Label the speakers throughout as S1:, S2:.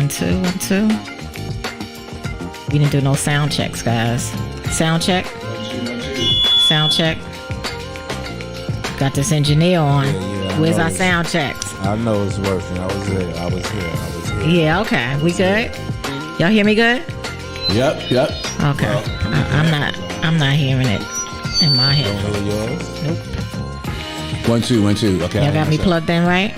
S1: 2, 1, 2. We didn't do no sound checks, guys. Sound check. Sound check. Got this engineer on.
S2: Yeah,
S1: Where's our sound checks?
S2: I know it's working. I was here.
S1: Yeah, okay. We good? Y'all hear me good?
S2: Yep.
S1: Okay.
S2: Well,
S1: I'm not hearing it in my head.
S2: Don't hear yours?
S1: Nope.
S2: 1, 2, 1, 2. Okay.
S1: Y'all got me plugged in, right?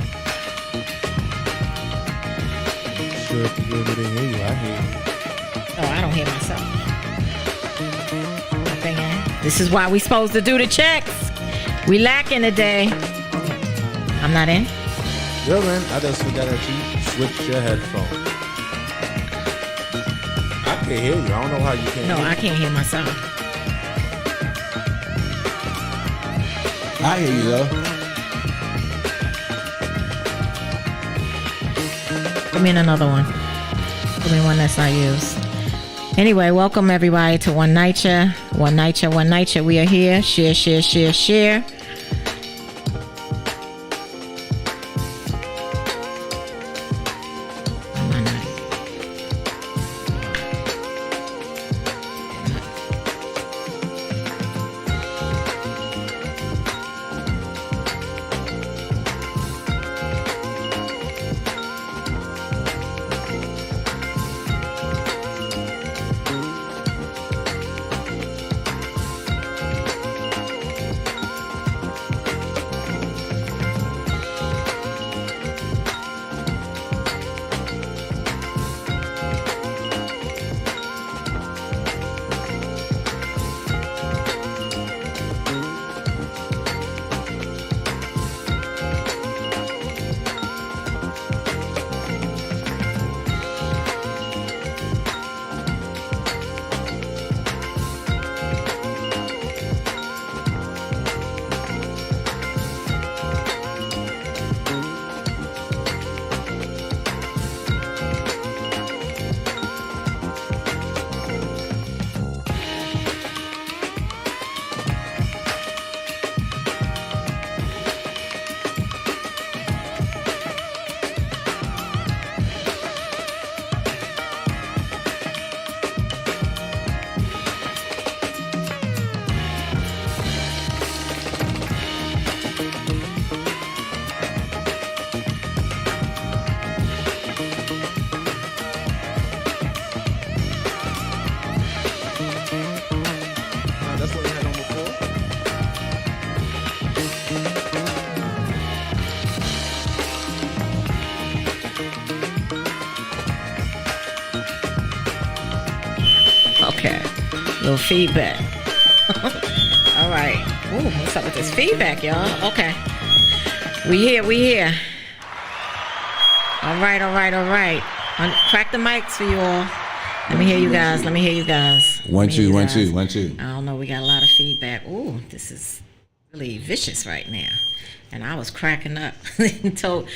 S2: Sure, if you get me to hear you, I hear you.
S1: Oh, I don't hear myself. This is why we supposed to do the checks. We lacking today. I'm not in?
S2: You're in. I just forgot that you switched your headphone. I can hear you. I don't know how you can't
S1: No,
S2: hear
S1: I can't hear myself.
S2: I hear you, though.
S1: Give me another one. Give me one that's not used. Anyway, welcome everybody to One Night. One Night. We are here. Share.
S2: That's what we had on before.
S1: Okay. Little feedback. All right. Ooh, what's up with this feedback, y'all? Okay. We here. All right. Crack the mics for you all. Let me hear you guys.
S2: 1, 2, 1, 2, 1, 2.
S1: I don't know. We got a lot of feedback. Ooh, this is really vicious right now. And I was cracking up until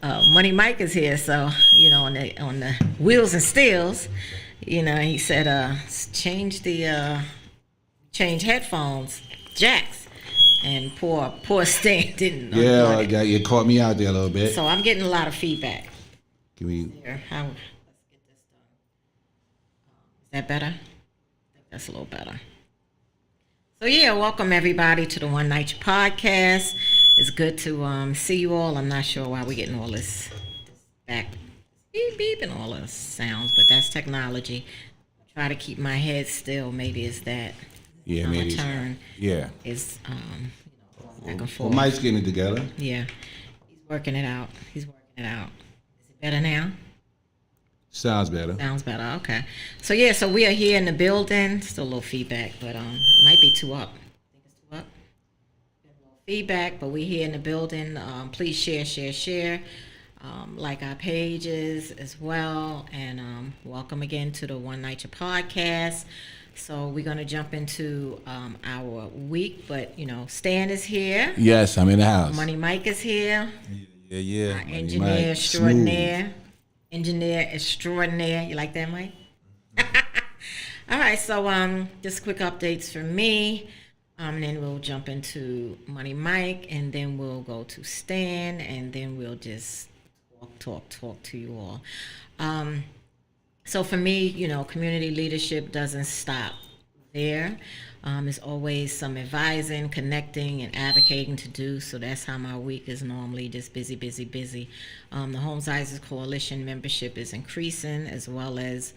S1: Money Mike is here. So, on the wheels and steels, he said, change headphones, jacks. And poor Stan didn't.
S2: Yeah, you caught me out there a little bit.
S1: So I'm getting a lot of feedback.
S2: Can we?
S1: Here, let's get this done. Is that better? I think that's a little better. So yeah, welcome everybody to the One Night podcast. It's good to see you all. I'm not sure why we're getting all this back beep and all those sounds, but that's technology. Try to keep my head still. Maybe it's that.
S2: Yeah, maybe.
S1: Turn.
S2: Yeah.
S1: Is back and forth.
S2: Well, Mike's getting it together.
S1: Yeah, he's working it out. Is it better now?
S2: Sounds better.
S1: Okay. So yeah, so we are here in the building. Still a little feedback, but it might be two up. I think it's two up. A little feedback, but we're here in the building. Please share. Like our pages as well, and welcome again to the One Night podcast. So we're gonna jump into our week, but Stan is here.
S2: Yes, I'm in the house.
S1: Money Mike is here.
S2: Yeah.
S1: Our engineer extraordinaire. Engineer extraordinaire. You like that, Mike? All right. So just quick updates from me. And then we'll jump into Money Mike, and then we'll go to Stan, and then we'll just talk to you all. So for me, community leadership doesn't stop there. There's always some advising, connecting, and advocating to do. So that's how my week is normally, just busy, busy, busy. The Homes Isaac Coalition membership is increasing, as well as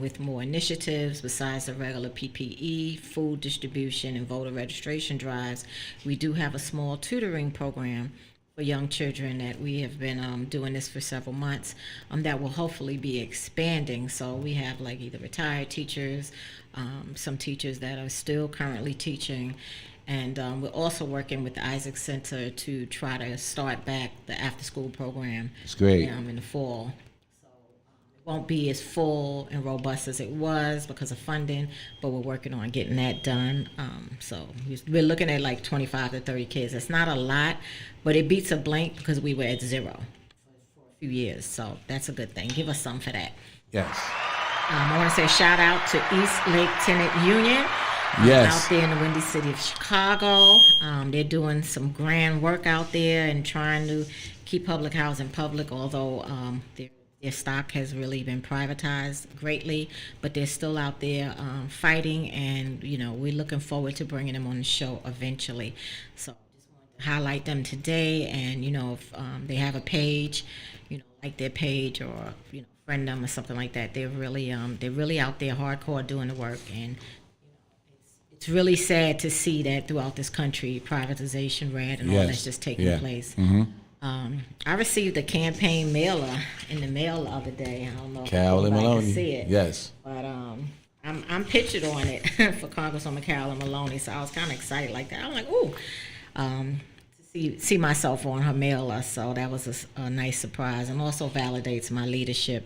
S1: with more initiatives besides the regular PPE, food distribution, and voter registration drives. We do have a small tutoring program for young children that we have been doing this for several months, that will hopefully be expanding. So we have like either retired teachers, some teachers that are still currently teaching, and we're also working with the Isaac Center to try to start back the after-school program.
S2: It's great.
S1: In the fall. It won't be as full and robust as it was because of funding, but we're working on getting that done. So we're looking at like 25 to 30 kids. It's not a lot, but it beats a blank because we were at 0 for a few years. So that's a good thing. Give us some for that.
S2: Yes.
S1: I want to say shout out to East Lake Tenant Union.
S2: Yes.
S1: Out there in the Windy City of Chicago. They're doing some grand work out there and trying to keep public housing public, although their stock has really been privatized greatly, but they're still out there fighting, and we're looking forward to bringing them on the show eventually. So just wanted to highlight them today, and if they have a page, like their page, or friend them or something like that. They're really out there hardcore doing the work, and it's really sad to see that throughout this country, privatization, rent, and all that's just taking place.
S2: Mm-hmm.
S1: I received a campaign mailer in the mail the other day. I don't know if
S2: Carolyn
S1: anybody
S2: Maloney.
S1: can see it.
S2: Yes.
S1: But I'm pictured on it for Congresswoman Carolyn Maloney, so I was kind of excited like that. I'm like, ooh, to see myself on her mailer. So that was a nice surprise, and also validates my leadership.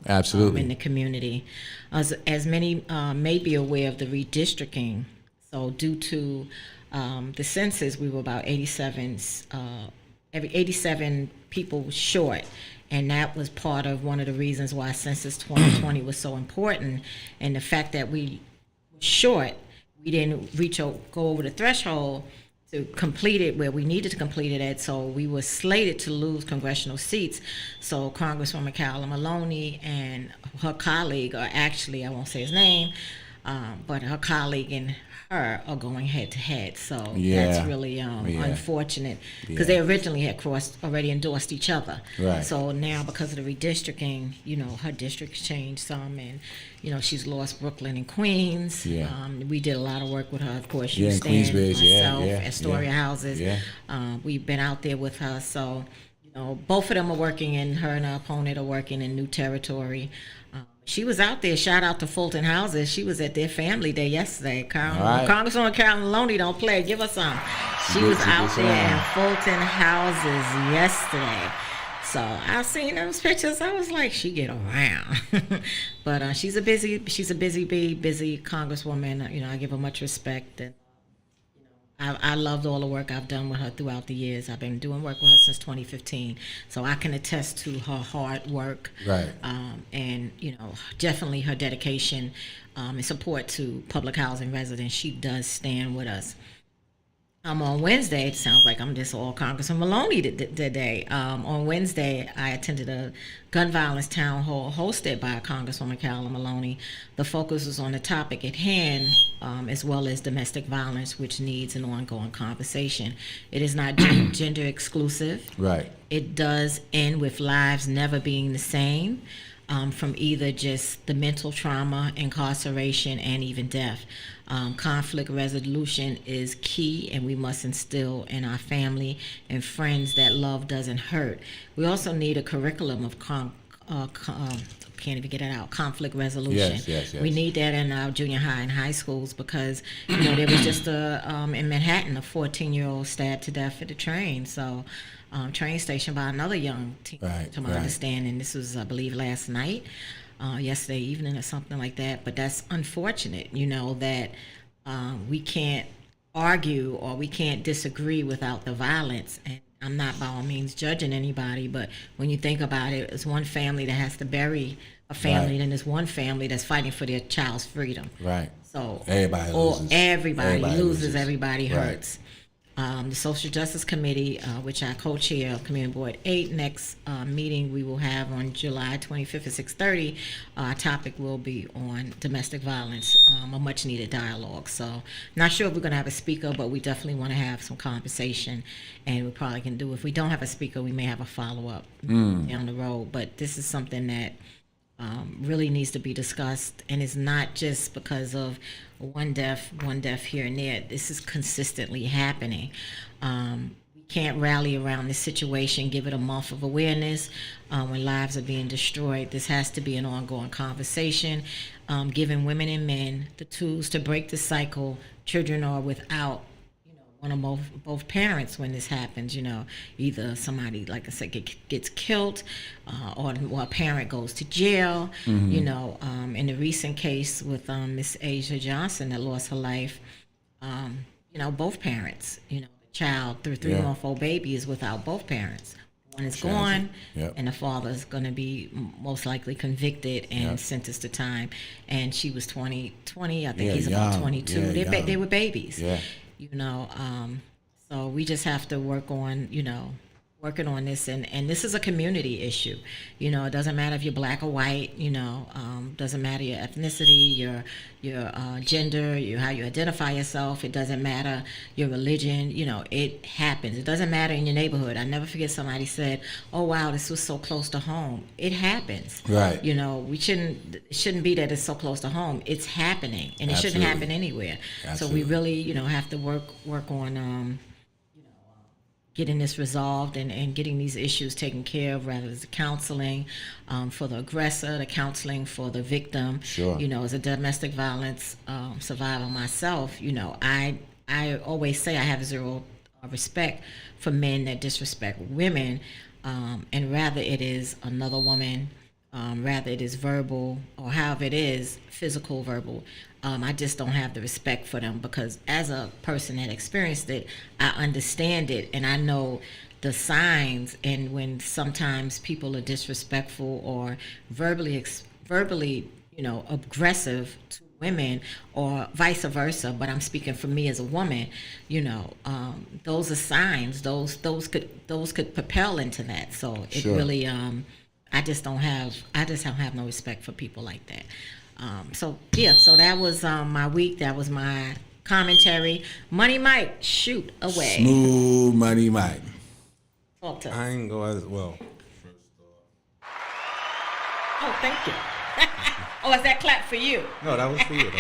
S2: Absolutely.
S1: In the community. As many may be aware of the redistricting, so due to the census, we were about 87 people short, and that was part of one of the reasons why Census 2020 was so important. And the fact that we were short, we didn't go over the threshold to complete it where we needed to complete it at, so we were slated to lose congressional seats. So Congresswoman Carolyn Maloney and her colleague, or actually I won't say his name, but her colleague and her are going head to head. So that's really unfortunate, because they originally had already endorsed each other.
S2: Right.
S1: So now, because of the redistricting, her district's changed some, and she's lost Brooklyn and Queens.
S2: Yeah.
S1: We did a lot of work with her. Of course,
S2: in Queensbridge,
S1: myself, Astoria Houses.
S2: Yeah.
S1: We've been out there with her. So both of them are working, and her and her opponent are working in new territory. She was out there. Shout out to Fulton Houses. She was at their family day yesterday. Congresswoman Carolyn Maloney don't play. Give us some. She was out there in Fulton Houses yesterday. So I seen those pictures. I was like, she get around. But she's a busy bee, busy congresswoman. I give her much respect, and I loved all the work I've done with her throughout the years. I've been doing work with her since 2015, so I can attest to her hard work,
S2: right?
S1: And definitely her dedication and support to public housing residents. She does stand with us. On Wednesday, it sounds like I'm just all Congressman Maloney today. On Wednesday, I attended a gun violence town hall hosted by Congresswoman Carolyn Maloney. The focus was on the topic at hand, as well as domestic violence, which needs an ongoing conversation. It is not gender exclusive.
S2: Right.
S1: It does end with lives never being the same, from either just the mental trauma, incarceration, and even death. Conflict resolution is key, and we must instill in our family and friends that love doesn't hurt. We also need a curriculum of can't even get it out, conflict resolution.
S2: Yes.
S1: We need that in our junior high and high schools, because there was just in Manhattan, a 14-year-old stabbed to death at the train. So train station by another young teen, to my understanding. This was, I believe, last night. Yesterday evening or something like that. But that's unfortunate, that we can't argue or we can't disagree without the violence. And I'm not by all means judging anybody, but when you think about it, it's one family that has to bury a family, and there's one family that's fighting for their child's freedom.
S2: Right.
S1: So
S2: everybody loses.
S1: Everybody loses. Everybody hurts. The Social Justice Committee, which I co-chair of Community Board 8, next meeting we will have on July 25th at 6:30. Our topic will be on domestic violence, a much-needed dialogue. So not sure if we're going to have a speaker, but we definitely want to have some conversation, and we probably can do, if we don't have a speaker, we may have a follow-up down the road. But this is something that really needs to be discussed, and it's not just because of one death here and there. This is consistently happening. We can't rally around this situation, give it a month of awareness when lives are being destroyed. This has to be an ongoing conversation, giving women and men the tools to break the cycle. Children are without one or both parents when this happens. Either somebody, like I said, gets killed, or a parent goes to jail. In the recent case with Miss Asia Johnson that lost her life, both parents, the child, the 3-month-old baby is without both parents. One is gone, and the father is going to be most likely convicted and sentenced to time. And she was 20, I think he's about 22. They were babies. So we just have to work on, working on this, and this is a community issue. It doesn't matter if you're black or white, doesn't matter your ethnicity, your gender, how you identify yourself. It doesn't matter your religion. It happens. It doesn't matter in your neighborhood. I never forget somebody said, "Oh wow, this was so close to home." It happens.
S3: Right.
S1: It shouldn't be that it's so close to home. It's happening, and it shouldn't happen anywhere.
S3: Absolutely.
S1: So we really, have to work on getting this resolved and getting these issues taken care of, rather as the counseling for the aggressor, the counseling for the victim.
S3: Sure.
S1: As a domestic violence survivor myself, I always say I have zero respect for men that disrespect women, and rather it is another woman, rather it is verbal, or however it is, physical, verbal. I just don't have the respect for them, because as a person that experienced it, I understand it, and I know the signs. And when sometimes people are disrespectful or verbally aggressive to women, or vice versa, but I'm speaking for me as a woman, those are signs. Those could propel into that. So it really, I just don't have no respect for people like that. So that was my week. That was my commentary. Money Mike, shoot away.
S3: Smooth Money Mike.
S1: Talk to us.
S2: I ain't go as well.
S1: Oh, thank you. Oh, is that clap for you?
S2: No, that was for you.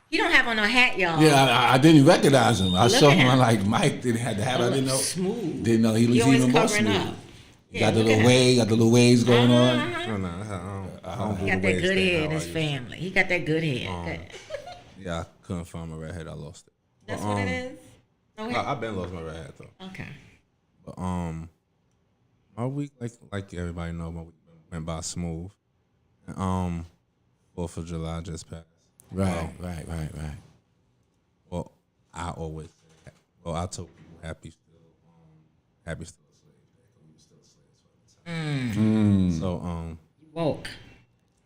S1: You don't have on no hat, y'all.
S3: Yeah, I didn't recognize him. I
S1: Look
S3: saw
S1: at
S3: him.
S1: him.
S3: Like Mike didn't have the hat. I didn't know.
S1: Smooth.
S3: Didn't know he was
S1: always
S3: even more
S1: covering
S3: smooth.
S1: up.
S3: He
S1: Yeah,
S3: got the
S1: look
S3: little
S1: at
S3: wave, got the little waves going on.
S2: No, I don't do
S1: He got
S2: the
S1: that
S2: waves
S1: good
S2: thing
S1: hair in
S2: how I
S1: his
S2: used to.
S1: family. He got that good hair. Good.
S2: Yeah, I couldn't find my red hat. I lost it.
S1: That's what it is? No hair?
S2: I've been lost my red hat though.
S1: Okay.
S2: But my week, like everybody know, my week went by smooth. And, 4th of July just passed.
S3: Right.
S2: Well, I always say that. Well, I told people happy still a slave day, 'cause we were still slaves at the time. So
S1: Woke.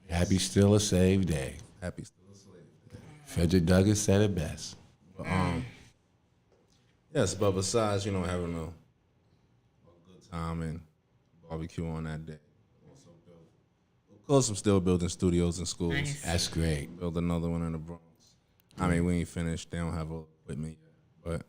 S3: Happy still a save day.
S2: happy still a slave day.
S3: Frederick Douglass said it best.
S2: But yes, but besides having a good time and barbecue on that day, also of course I'm still building studios in schools.
S1: Nice.
S3: That's great.
S2: Build another one in the Bronx. I mean, we ain't finished. They don't have a equipment yet, but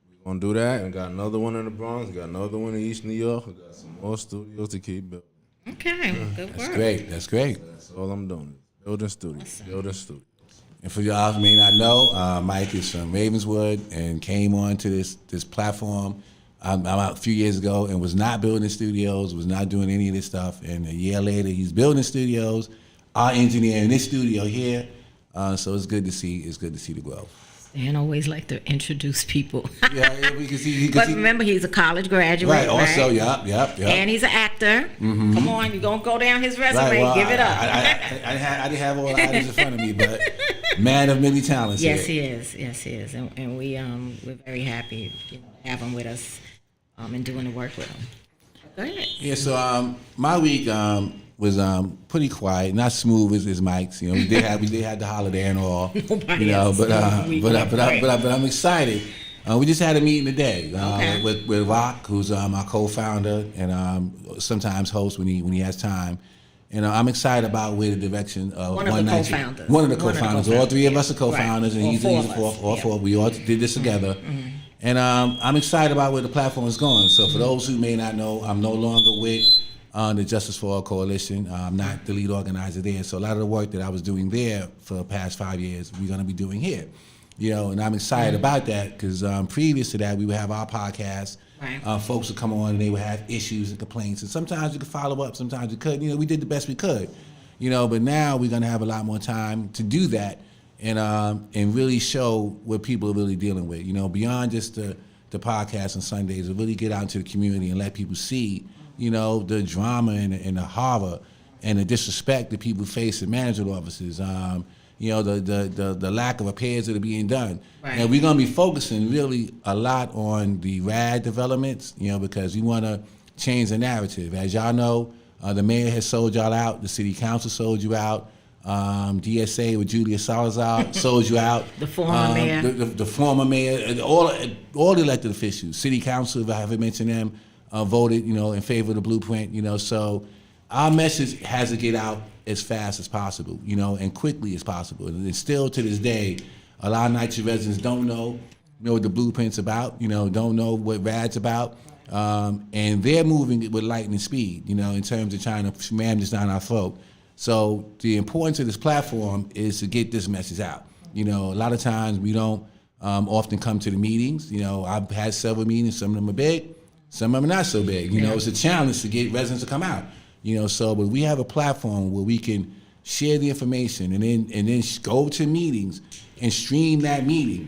S2: we gonna do that. And got another one in the Bronx. Got another one in East New York. We got some more studios to keep building.
S1: Okay. Good
S3: That's
S1: work.
S3: great. That's great.
S2: That's all I'm doing. Building studios. Building studios.
S3: And for y'all who may not know, Mike is from Ravenswood and came on to this platform about a few years ago and was not building studios, was not doing any of this stuff. And a year later, he's building studios, our engineer in this studio here. So it's good to see the growth.
S1: Dan always like to introduce people.
S3: Yeah, we can see.
S1: But remember, he's a college graduate.
S3: Right. Also,
S1: right?
S3: yep.
S1: And he's an actor. Come on, you're going to go down his resume.
S3: Right, well,
S1: Give it up.
S3: I didn't have all the items in front of me, but man of many talents.
S1: Yes,
S3: here.
S1: he is. Yes, he is. And we're very happy to have him with us and doing the work with him. Go ahead.
S3: Yeah, so my week was pretty quiet, not smooth as Mike's. We did have the holiday and all.
S1: Nobody has a smooth week like that.
S3: But I'm excited We just had a meeting today
S1: Okay.
S3: with Rock, who's my co-founder and sometimes host when he has time. And I'm excited about where the direction of
S1: One of the co-founders.
S3: One of the co-founders. All three of us are
S1: yeah.
S3: co-founders,
S1: Right.
S3: and
S1: Or
S3: he's
S1: four
S3: the
S1: of
S3: fourth.
S1: us,
S3: All
S1: yeah.
S3: four. We all did this together. And I'm excited about where the platform is going. So for those who may not know, I'm no longer with the Justice for All Coalition. I'm not the lead organizer there. So a lot of the work that I was doing there for the past 5 years, we're going to be doing here. And I'm excited about that because previous to that, we would have our podcast.
S1: Right.
S3: Folks would come on and they would have issues and complaints. And sometimes you could follow up, sometimes you couldn't. We did the best we could. But now we're going to have a lot more time to do that and really show what people are really dealing with. Beyond just the podcast on Sundays, to really get out into the community and let people see, the drama and the horror and the disrespect that people face in management offices. The lack of repairs that are being done.
S1: Right.
S3: And we're going to be focusing really a lot on the RAD developments, because we want to change the narrative. As y'all know, the mayor has sold y'all out. The city council sold you out. DSA with Julia Salazar sold you out.
S1: The former mayor.
S3: The former mayor. And all the elected officials. City council, if I haven't mentioned them, voted, in favor of the blueprint. So our message has to get out as fast as possible, and quickly as possible. And still to this day, a lot of NYCHA residents don't know what the blueprint's about, don't know what RAD's about. And they're moving with lightning speed, in terms of trying to ram this down our throat. So the importance of this platform is to get this message out. A lot of times we don't often come to the meetings. I've had several meetings. Some of them are big, some of them are not so big. It's a challenge to get residents to come out. But we have a platform where we can share the information and then go to meetings and stream that meeting.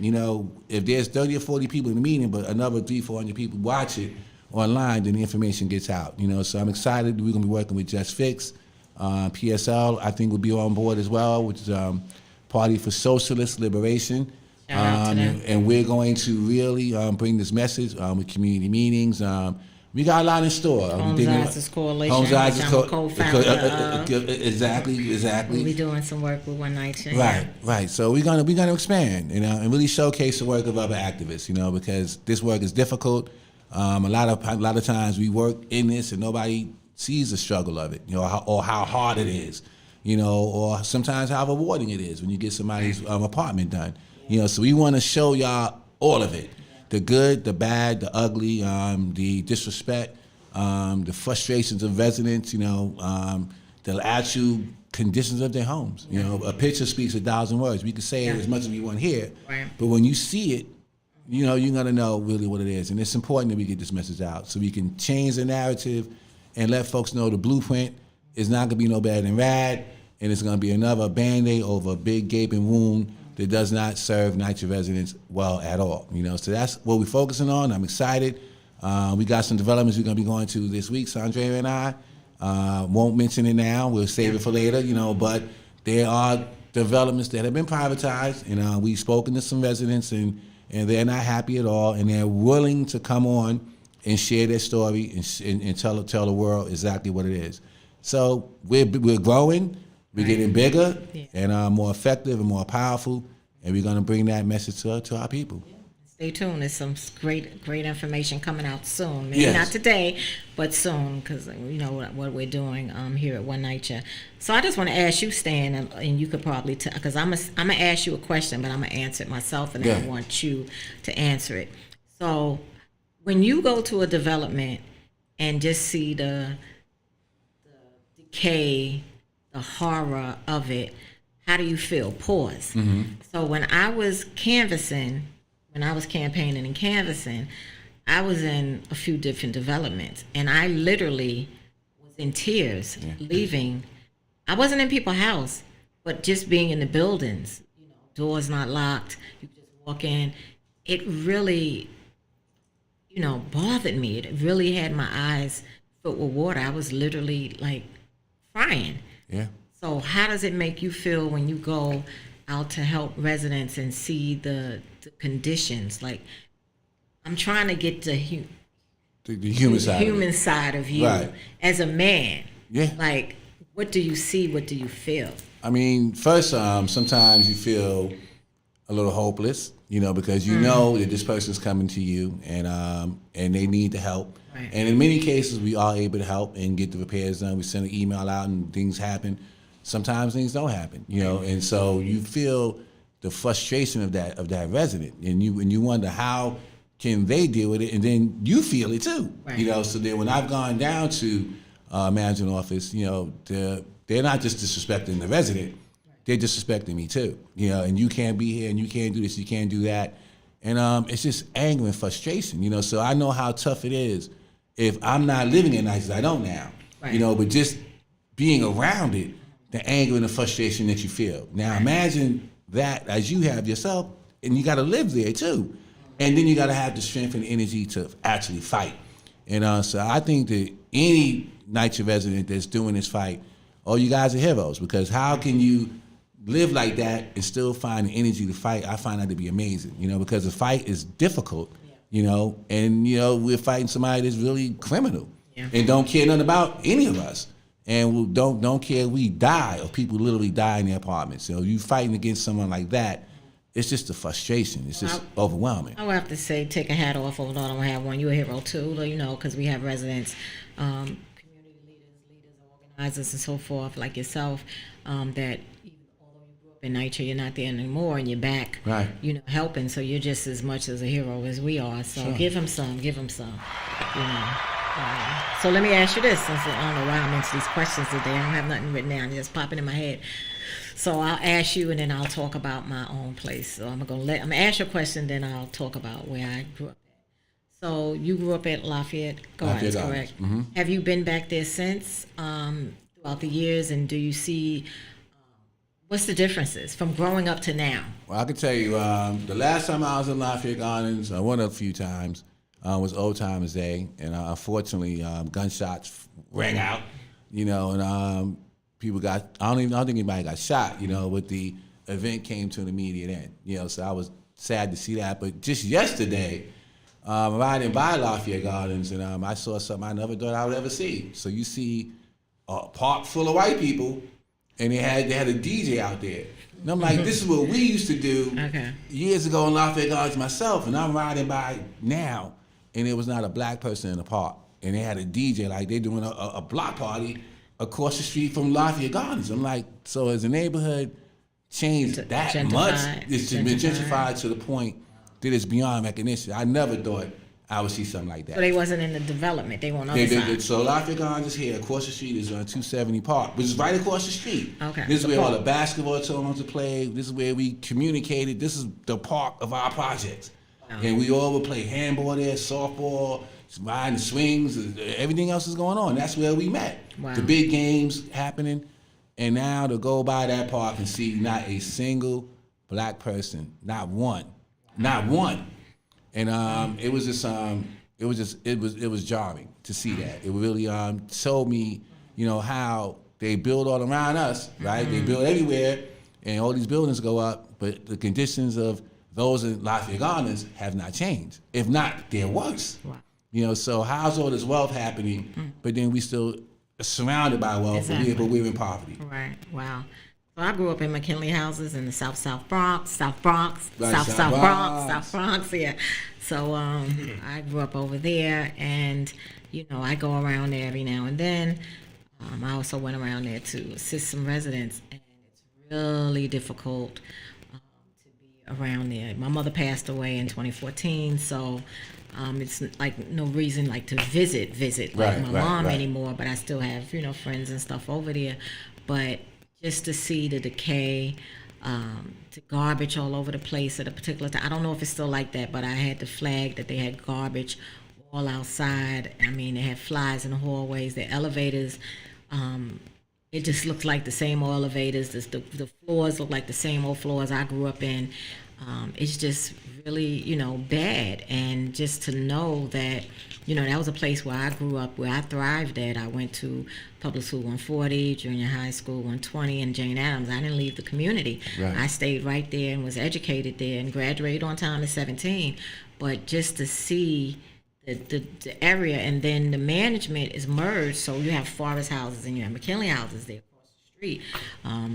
S3: If there's 30 or 40 people in the meeting, but another 300-400 people watch it online, then the information gets out. So I'm excited. We're gonna be working with Just Fix, PSL. I think will be on board as well, which is Party for Socialist Liberation.
S1: Shout out to them.
S3: And we're going to really bring this message with community meetings. We got a lot in store.
S1: Homes Access Coalition,
S3: Homes Access
S1: which I'm a co-founder of.
S3: Exactly.
S1: We'll be doing some work with One Night Show.
S3: Right. So we're gonna expand, and really showcase the work of other activists, because this work is difficult. A lot of times we work in this and nobody sees the struggle of it, or how hard it is, or sometimes how rewarding it is when you get somebody's apartment done. So we want to show y'all all of it. The good, the bad, the ugly, the disrespect, the frustrations of residents, the actual conditions of their homes. A picture speaks 1,000 words. We can say it as much as we want here, but when you see it, you're gonna know really what it is. And it's important that we get this message out so we can change the narrative and let folks know the blueprint is not gonna be no better than RAD, and it's gonna be another Band-Aid over a big gaping wound that does not serve NYCHA residents well at all. So that's what we're focusing on. I'm excited. We got some developments we're gonna be going to this week, Sandra and I. Won't mention it now, we'll save it for later, but there are developments that have been privatized, and we've spoken to some residents and they're not happy at all, and they're willing to come on and share their story and tell the world exactly what it is. So we're growing, we're getting bigger and more effective and more powerful, and we're going to bring that message to our people.
S1: Stay tuned. There's some great information coming out soon. Maybe not today, but soon, because what we're doing here at One Night Show. So I just want to ask you, Stan, and you could probably tell, because I'm gonna ask you a question, but I'm gonna answer it myself, and then I want you to answer it. So when you go to a development and just see the decay, the horror of it, how do you feel? Pause.
S3: Mm-hmm.
S1: So when I was campaigning and canvassing, I was in a few different developments, and I literally was in tears leaving. I wasn't in people's house, but just being in the buildings, doors not locked, you just walk in. It really, bothered me. It really had my eyes filled with water. I was literally like crying.
S3: Yeah.
S1: So how does it make you feel when you go out to help residents and see the conditions? Like, I'm trying to get to
S3: the human side.
S1: Human side of you as a man.
S3: Yeah.
S1: Like, what do you see? What do you feel?
S3: I mean, first, sometimes you feel a little hopeless. because you know that this person's coming to you and they need the help.
S1: Right.
S3: And in many cases, we are able to help and get the repairs done. We send an email out and things happen. Sometimes things don't happen, and so you feel the frustration of that resident, and you wonder how can they deal with it, and then you feel it too,
S1: Right.
S3: So then when I've gone down to management office, they're not just disrespecting the resident, they're disrespecting me too, and you can't be here and you can't do this, you can't do that, and it's just anger and frustration, so I know how tough it is if I'm not living it nice as I don't now,
S1: Right.
S3: but just being around it, the anger and the frustration that you feel. Now imagine that as you have yourself, and you got to live there too, and then you got to have the strength and energy to actually fight. And so I think that any NYCHA resident that's doing this fight, you guys are heroes, because how can you live like that and still find the energy to fight? I find that to be amazing, because the fight is difficult, and we're fighting somebody that's really criminal and don't care nothing about any of us. And we don't care if we die, or people literally die in their apartments. So you fighting against someone like that, it's just a frustration. It's just overwhelming.
S1: I would have to say, take a hat off, although I don't have one. You're a hero too, because we have residents, community leaders, organizers, and so forth, like yourself, that although you grew up in NYCHA, you're not there anymore, and you're back,
S3: Right.
S1: Helping. So you're just as much as a hero as we are. So
S3: Sure.
S1: give him some, So let me ask you this, since I don't know why I'm into these questions today. I don't have nothing written down, it's just popping in my head. So I'll ask you, and then I'll talk about my own place. So I'm gonna ask you a question, then I'll talk about where I grew up at. So you grew up at Lafayette Gardens,
S3: Lafayette
S1: correct?
S3: Gardens,
S1: Have you been back there since, throughout the years, and do you see, what's the differences from growing up to now?
S3: Well, I can tell you, the last time I was in Lafayette Gardens, I went a few times, was Old Timers Day, and unfortunately, gunshots rang out, and people got, I don't think anybody got shot, but the event came to an immediate end, so I was sad to see that. But just yesterday, riding by Lafayette Gardens, and I saw something I never thought I would ever see. So you see a park full of white people, and they had a DJ out there. And I'm like, this is what we used to do years ago in Lafayette Gardens myself, and I'm riding by now, and there was not a black person in the park. And they had a DJ, like they're doing a block party across the street from Lafayette Gardens. I'm like, so has the neighborhood changed that much? It's been gentrified to the point that it's beyond recognition. I never thought I would see something like that.
S1: So they wasn't in the development, they were on other side.
S3: So Lafayette Gardens is here. Across the street is on 270 Park, which is right across the street.
S1: Okay.
S3: This is where all the basketball tournaments are played. This is where we communicated. This is the park of our projects. Wow. And we all would play handball there, softball, riding swings, everything else is going on. That's where we met.
S1: Wow.
S3: The big games happening. And now to go by that park and see not a single black person, not one. And it was jarring to see that. It really showed me, how they build all around us, right? They build everywhere, and all these buildings go up, but the conditions of those in Lafayette Gardens have not changed. If not, they're worse.
S1: Wow.
S3: So how's all this wealth happening, but then we still surrounded by wealth,
S1: Exactly.
S3: but we're in poverty.
S1: Right. Wow. So I grew up in McKinley houses in the South Bronx,
S3: Right,
S1: South Bronx. Yeah. So I grew up over there, and I go around there every now and then. I also went around there to assist some residents, and it's really difficult to be around there. My mother passed away in 2014, so it's like no reason like to visit like my mom anymore. But I still have friends and stuff over there. But just to see the decay, to garbage all over the place at a particular time. I don't know if it's still like that, but I had the flag that they had garbage all outside. I mean, they had flies in the hallways, the elevators. It just looked like the same old elevators. The floors look like the same old floors I grew up in. It's just really, bad. And just to know that, that was a place where I grew up, where I thrived at. I went to public school 140, junior high school 120, and Jane Addams. I didn't leave the community.
S3: Right.
S1: I stayed right there and was educated there and graduated on time at 17. But just to see the area, and then the management is merged, so you have Forest houses and you have McKinley houses there across the street.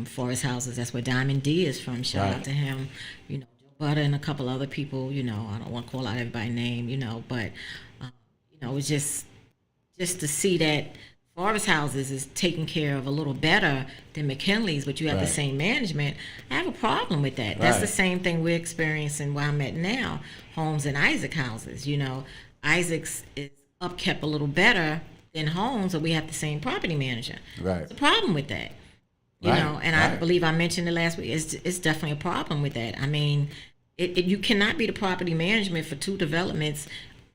S1: Forest houses, that's where Diamond D is from. Shout out to him. Joe Butter and a couple other people, I don't want to call out everybody's name, but, it was just to see that Forest Houses is taken care of a little better than McKinley's, but you have the
S3: Right.
S1: same management. I have a problem with that. That's the
S3: Right.
S1: same thing we're experiencing where I'm at now, Holmes and Isaac houses. Isaac's is upkept a little better than Holmes, but we have the same property manager.
S3: Right.
S1: There's a problem with that.
S3: Right,
S1: And I
S3: right.
S1: believe I mentioned it last week. It's definitely a problem with that. I mean, you cannot be the property management for two developments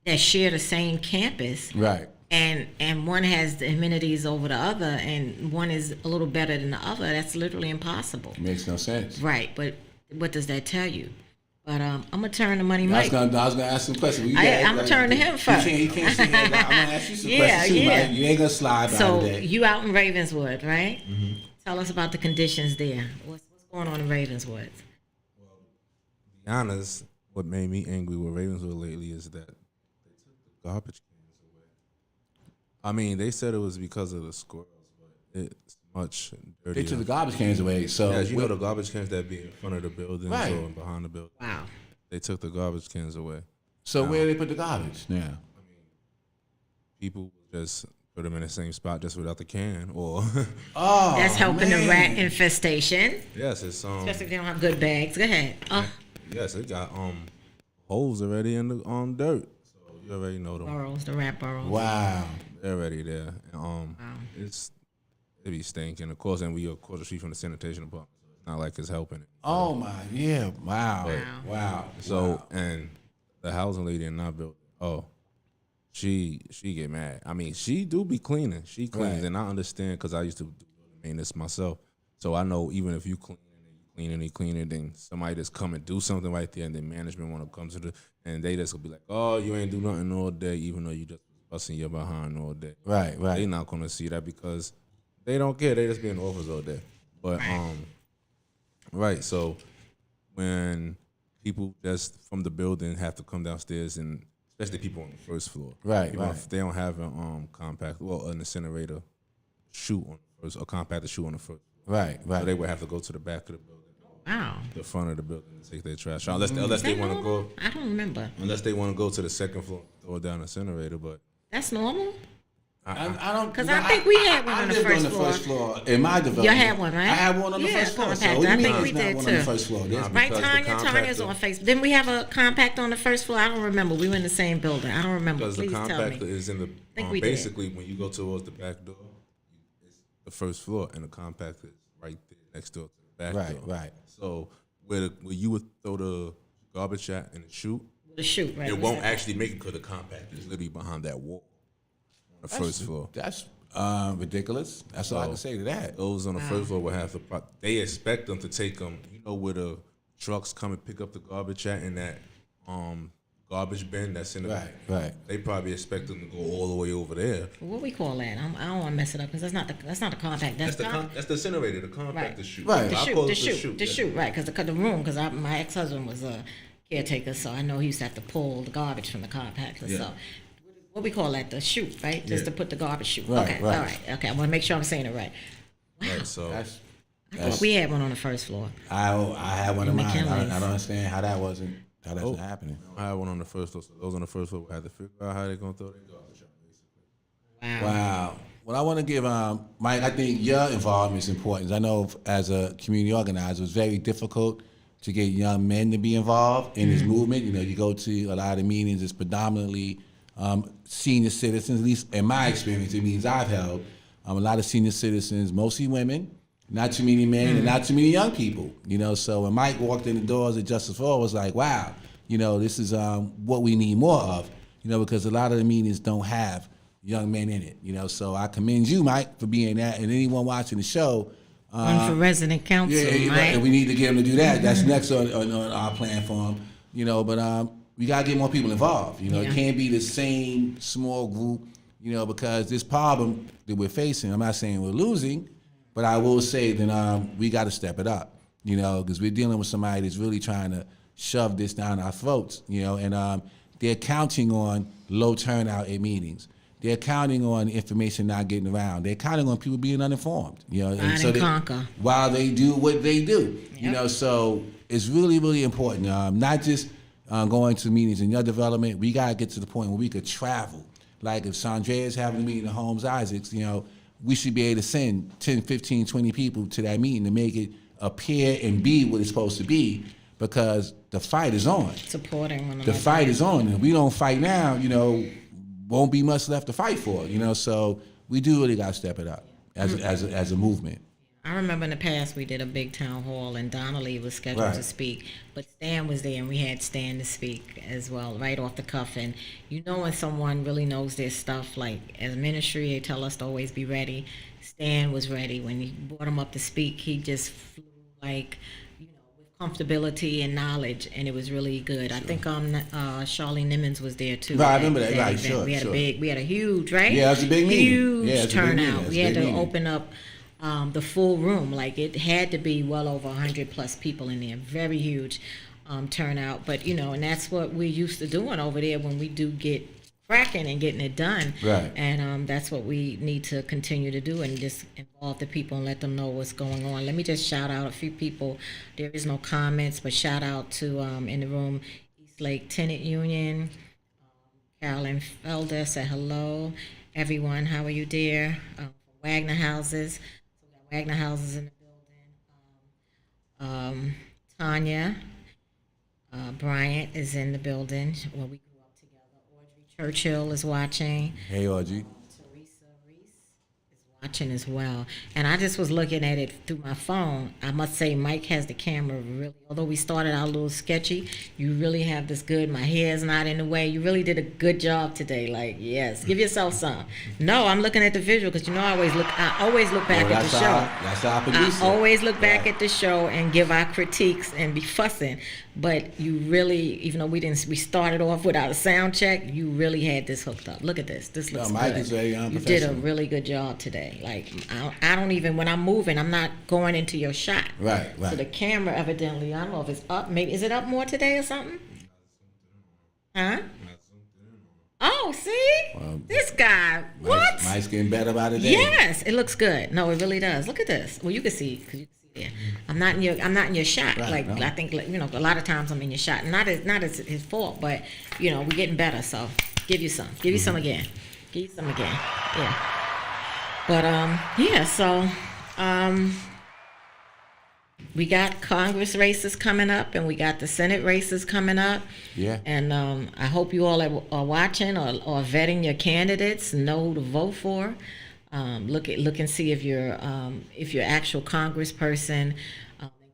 S1: that share the same campus,
S3: Right.
S1: and one has the amenities over the other, and one is a little better than the other. That's literally impossible.
S3: It makes no sense.
S1: Right, but what does that tell you? But I'm gonna turn to Money
S3: I
S1: Mike.
S3: was gonna ask some questions.
S1: I'm gonna turn to him first.
S3: He can't sit here. I'm gonna ask you some
S1: Yeah,
S3: questions too,
S1: yeah.
S3: Mike. You ain't gonna slide by
S1: So
S3: today.
S1: you out in Ravenswood, right?
S3: Mm-hmm.
S1: Tell us about the conditions there. What's going on in Ravenswood?
S2: To be honest, what made me angry with Ravenswood lately is that they took the garbage cans away. I mean, they said it was because of the squirrels, but it's much dirtier.
S3: They took the garbage cans away. So
S2: As you know, the garbage cans that be in front of the buildings
S3: Right.
S2: or behind the building,
S1: Wow.
S2: they took the garbage cans away.
S3: so where they put the garbage now?
S2: People just put them in the same spot just without the can, or
S3: Oh,
S1: That's helping
S3: man.
S1: the rat infestation,
S2: yes, it's
S1: especially if they don't have good bags. Go ahead. Oh,
S2: yes, it got holes already in the dirt, so you already know them.
S1: burrows, the rat burrows.
S3: Wow.
S2: They're already there. And, it be stinking, of course, and we across the street from the sanitation department. So it's not like it's helping it.
S3: Oh my, yeah. Wow. Wow.
S2: So and the housing lady in our building, she get mad. I mean, she do be cleaning. She cleans,
S3: Right.
S2: and I understand because I used to do maintenance myself. So I know even if you clean it, then somebody just come and do something right there, and then management want to come to and they just will be like, oh, you ain't do nothing all day, even though you just busting your behind all day.
S3: Right.
S2: They
S3: Right.
S2: not gonna see that because they don't care. They just be in the office all day. But right. So when people just from the building have to come downstairs, and especially people on the first floor,
S3: Right,
S2: people,
S3: right.
S2: if they don't have a an incinerator chute on the first, a compactor chute on the first,
S3: Right.
S2: so they
S3: Right.
S2: would have to go to the back of the building,
S1: Wow.
S2: the front of the building, and take their trash out. Unless they
S1: That
S2: want to
S1: normal?
S2: go,
S1: I don't remember.
S2: unless they want to go to the second floor, throw down the incinerator. But
S1: That's normal.
S3: I don't
S1: 'Cause I think we had one on the
S3: lived
S1: first
S3: on the first floor in my development.
S1: You had one, right?
S3: I had one on the
S1: Yeah,
S3: first floor. So
S1: compact.
S3: what do
S1: I
S3: you
S1: think
S3: mean
S1: we
S3: there's not
S1: did
S3: one on the
S1: too.
S3: first floor? There's
S2: Nah,
S1: Right,
S2: because the
S1: Tanya's
S2: compactor-
S1: on Facebook. Didn't we have a compact on the first floor? I don't remember. We were in the same building. I don't remember.
S2: because the
S1: Please tell
S2: compactor
S1: me.
S2: is in the
S1: think we did.
S2: basically when you go towards the back door, it's the first floor, and the compactor is right there next door to the back
S3: Right,
S2: door.
S3: right.
S2: So where you would throw the garbage at and the chute,
S1: The shoot, right?
S2: it won't actually make it because the compactor is literally behind that wall on the first floor.
S3: That's ridiculous. That's all I can say to that.
S2: Those on the first floor will have to. They expect them to take them. You know where the trucks come and pick up the garbage at in that garbage bin that's in the
S3: Right, right.
S2: They probably expect them to go all the way over there.
S1: What we call that? I don't want to mess it up because that's not the compact. That's
S2: That's the incinerator, the compactor
S1: Right.
S2: chute.
S3: Right.
S1: the
S2: I
S1: shoot,
S2: call
S1: the
S2: it
S1: shoot, the
S2: yeah.
S1: shoot, right? Because the room, because my ex-husband was a caretaker, so I know he used to have to pull the garbage from the compactor.
S2: Yeah.
S1: So what we call that, the shoot, right? Just
S2: Yeah.
S1: to put the garbage shoot.
S3: Right,
S1: Okay,
S3: right.
S1: all right, okay. I want to make sure I'm saying it right.
S2: Right, so
S3: That's,
S1: I thought we had one on the first floor.
S3: I had one of mine. I
S1: McKinley's.
S3: don't understand how that's happening.
S2: I had one on the first floor. So those on the first floor will have to figure out how they're gonna throw their garbage out, basically.
S1: Wow.
S3: Wow. Well, I want to give Mike. I think your involvement is important. I know as a community organizer, it's very difficult to get young men to be involved in this movement. You know, you go to a lot of meetings. It's predominantly senior citizens. At least in my experience, it means I've held a lot of senior citizens, mostly women. Not too many men and not too many young people. You know, so when Mike walked in the doors at Justice for All, it was like, wow. You know, this is what we need more of. You know, because a lot of the meetings don't have young men in it. You know, so I commend you, Mike, for being that, and anyone watching the show.
S1: One for resident council,
S3: Yeah,
S1: right?
S3: and we need to get them to do that. That's next on our platform. You know, but we gotta get more people involved. You know,
S1: Yeah.
S3: it can't be the same small group. You know, because this problem that we're facing, I'm not saying we're losing, but I will say that we got to step it up. You know, because we're dealing with somebody that's really trying to shove this down our throats. You know, and they're counting on low turnout at meetings. They're counting on information not getting around. They're counting on people being uninformed. You know,
S1: Divide and
S3: they,
S1: conquer.
S3: while they do what they do. You
S1: Yep.
S3: know, so is really, really important. Not just going to meetings in your development. We got to get to the point where we could travel. Like if Sandrea is having a meeting at Holmes Isaacs, we should be able to send 10, 15, 20 people to that meeting to make it appear and be what it's supposed to be, because the fight is on.
S1: Supporting one another.
S3: The fight is on. And if we don't fight now, won't be much left to fight for. So we do really got to step it up as a movement.
S1: I remember in the past we did a big town hall and Donnelly was scheduled to speak, but Stan was there and we had Stan to speak as well, right off the cuff. And when someone really knows their stuff, like as ministry, they tell us to always be ready. Stan was ready. When he brought him up to speak, he just flew like, with comfortability and knowledge, and it was really good. Sure. I think Charlene Nimmons was there too.
S3: Right, I remember that. Right, sure.
S1: We had a huge, right?
S3: Yeah, it was a big meeting.
S1: Huge turnout. We had to
S3: meeting.
S1: open up the full room. Like it had to be well over 100 plus people in there. Very huge turnout. But and that's what we're used to doing over there when we do get cracking and getting it done.
S3: Right.
S1: And that's what we need to continue to do, and just involve the people and let them know what's going on. Let me just shout out a few people. There is no comments, but shout out to in the room, East Lake Tenant Union. Carolyn Felder said hello. Everyone, how are you, dear? Wagner Houses. Wagner Houses in the building. Tanya Bryant is in the building. Well, we grew up together. Audrey Churchill is watching.
S3: Hey, Audrey.
S1: Teresa Reese is watching as well. And I just was looking at it through my phone. I must say, Mike has the camera really. Although we started out a little sketchy, you really have this good. My hair's not in the way. You really did a good job today. Like, yes, give yourself some. No, I'm looking at the visual because I always look back at the show.
S3: That's our producer.
S1: I always look back at the show and give our critiques and be fussing. But you really, even though we started off without a sound check, you really had this hooked up. Look at this. This looks
S3: Mike
S1: good.
S3: is very
S1: You did a really good job today. Like, I don't even, when I'm moving, I'm not going into your shot.
S3: Right.
S1: So the camera evidently, I don't know if it's up. Maybe, is it up more today or something? Huh? Oh, see?
S3: Well,
S1: this guy. What?
S3: Mike's getting better by the day.
S1: Yes, it looks good. No, it really does. Look at this. Well, you can see, because you can see there. I'm not in your shot.
S3: Right, no.
S1: I think a lot of times I'm in your shot. Not as his fault, but we're getting better. So give you some. Give you some again. Give you some again. Yeah. But yeah. So we got Congress races coming up, and we got the Senate races coming up.
S3: Yeah.
S1: And I hope you all are watching or vetting your candidates, know who to vote for. Look and see if your actual congressperson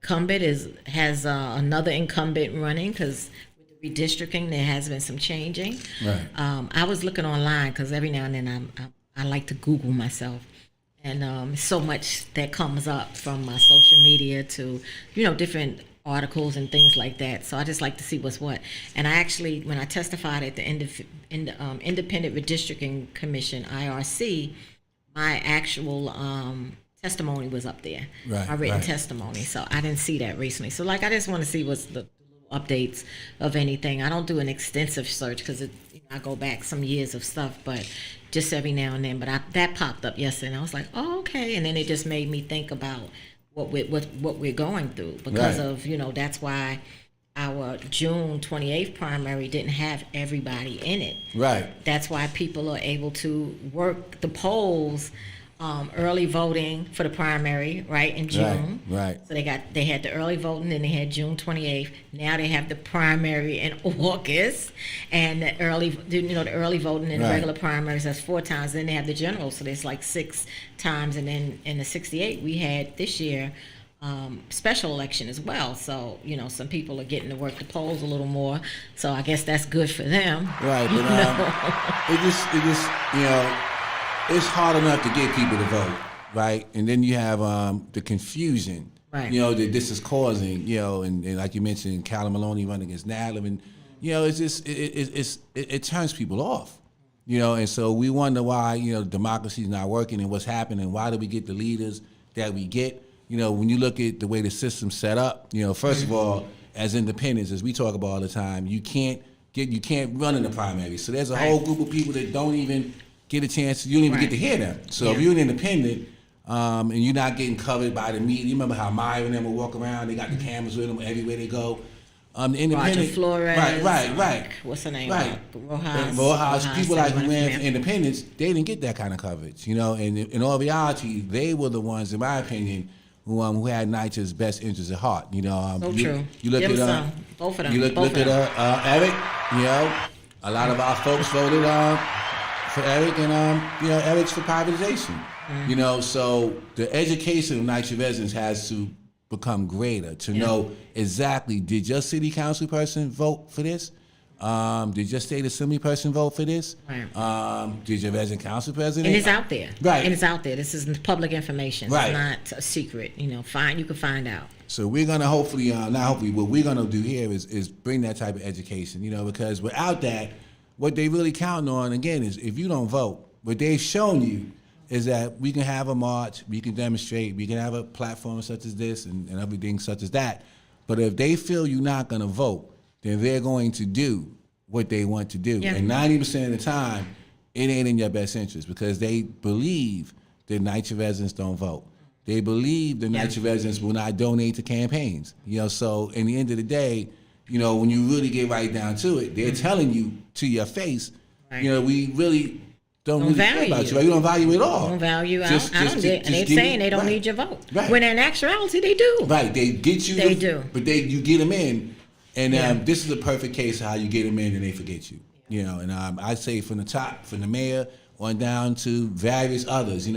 S1: incumbent has another incumbent running, because with the redistricting there has been some changing.
S3: Right.
S1: I was looking online because every now and then I like to Google myself, and so much that comes up from my social media to different articles and things like that. So I just like to see what's what. And I actually, when I testified at the Independent Redistricting Commission (IRC), my actual testimony was up there,
S3: right,
S1: my written
S3: right.
S1: testimony. So I didn't see that recently. So I just want to see what's the updates of anything. I don't do an extensive search because I go back some years of stuff, but just every now and then. But that popped up yesterday, and I was like, oh, okay. And then it just made me think about what we're going through because
S3: right.
S1: of that's why our June 28th primary didn't have everybody in it.
S3: Right.
S1: That's why people are able to work the polls, early voting for the primary, right, in June.
S3: Right.
S1: So they had the early voting, then they had June 28th. Now they have the primary in August, and the early voting and the
S3: Right.
S1: regular primaries. That's 4 times. Then they have the general, so there's like 6 times. And then in the 68 we had this year. Special election as well, so some people are getting to work the polls a little more, so I guess that's good for them.
S3: Right, but it just it's hard enough to get people to vote, right? And then you have the confusion,
S1: right?
S3: That this is causing, and like you mentioned, Callum Maloney running against Nadler, and it's just it turns people off, and so we wonder why democracy's not working and what's happening. Why do we get the leaders that we get? When you look at the way the system's set up, first of all, as independents, as we talk about all the time, you can't run in the primary. So there's a whole group of people that don't even get a chance. You don't even get to hear them. So if you're an independent, and you're not getting covered by the media. You remember how Meyer and them would walk around? They got the cameras with them everywhere they go. The independent,
S1: Roger Flores.
S3: right.
S1: What's her name?
S3: Right.
S1: Rojas.
S3: People like who ran for independence, they didn't get that kind of coverage, And in all reality, they were the ones, in my opinion, who had NYCHA's best interests at heart.
S1: So true.
S3: You look
S1: Give
S3: at
S1: both of them.
S3: You look at Eric. A lot of our folks voted for Eric, and Eric's for privatization. So the education of NYCHA residents has to become greater to know exactly, did your city council person vote for this? Did your state assembly person vote for this?
S1: Right.
S3: Did your resident council president?
S1: And it's out there.
S3: Right.
S1: And it's out there. This is public information.
S3: Right.
S1: It's not a secret. You can find out.
S3: So we're gonna hopefully, what we're gonna do here is bring that type of education, because without that, what they really counting on, again, is if you don't vote, what they've shown you is that we can have a march, we can demonstrate, we can have a platform such as this and everything such as that. But if they feel you're not gonna vote, then they're going to do what they want to do.
S1: Yeah.
S3: And 90% of the time, it ain't in your best interest because they believe that NYCHA residents don't vote. They believe the NYCHA residents will not donate to campaigns. So in the end of the day, when you really get right down to it, they're telling you to your face, we really don't really care about you. Right? We don't value you at all.
S1: Don't value. And they're saying they don't need your vote.
S3: Right.
S1: When in actuality, they do.
S3: Right. They get you.
S1: They do.
S3: But you get them in, and this is a perfect case of how you get them in and they forget you. And I say from the top, from the mayor on down to various others,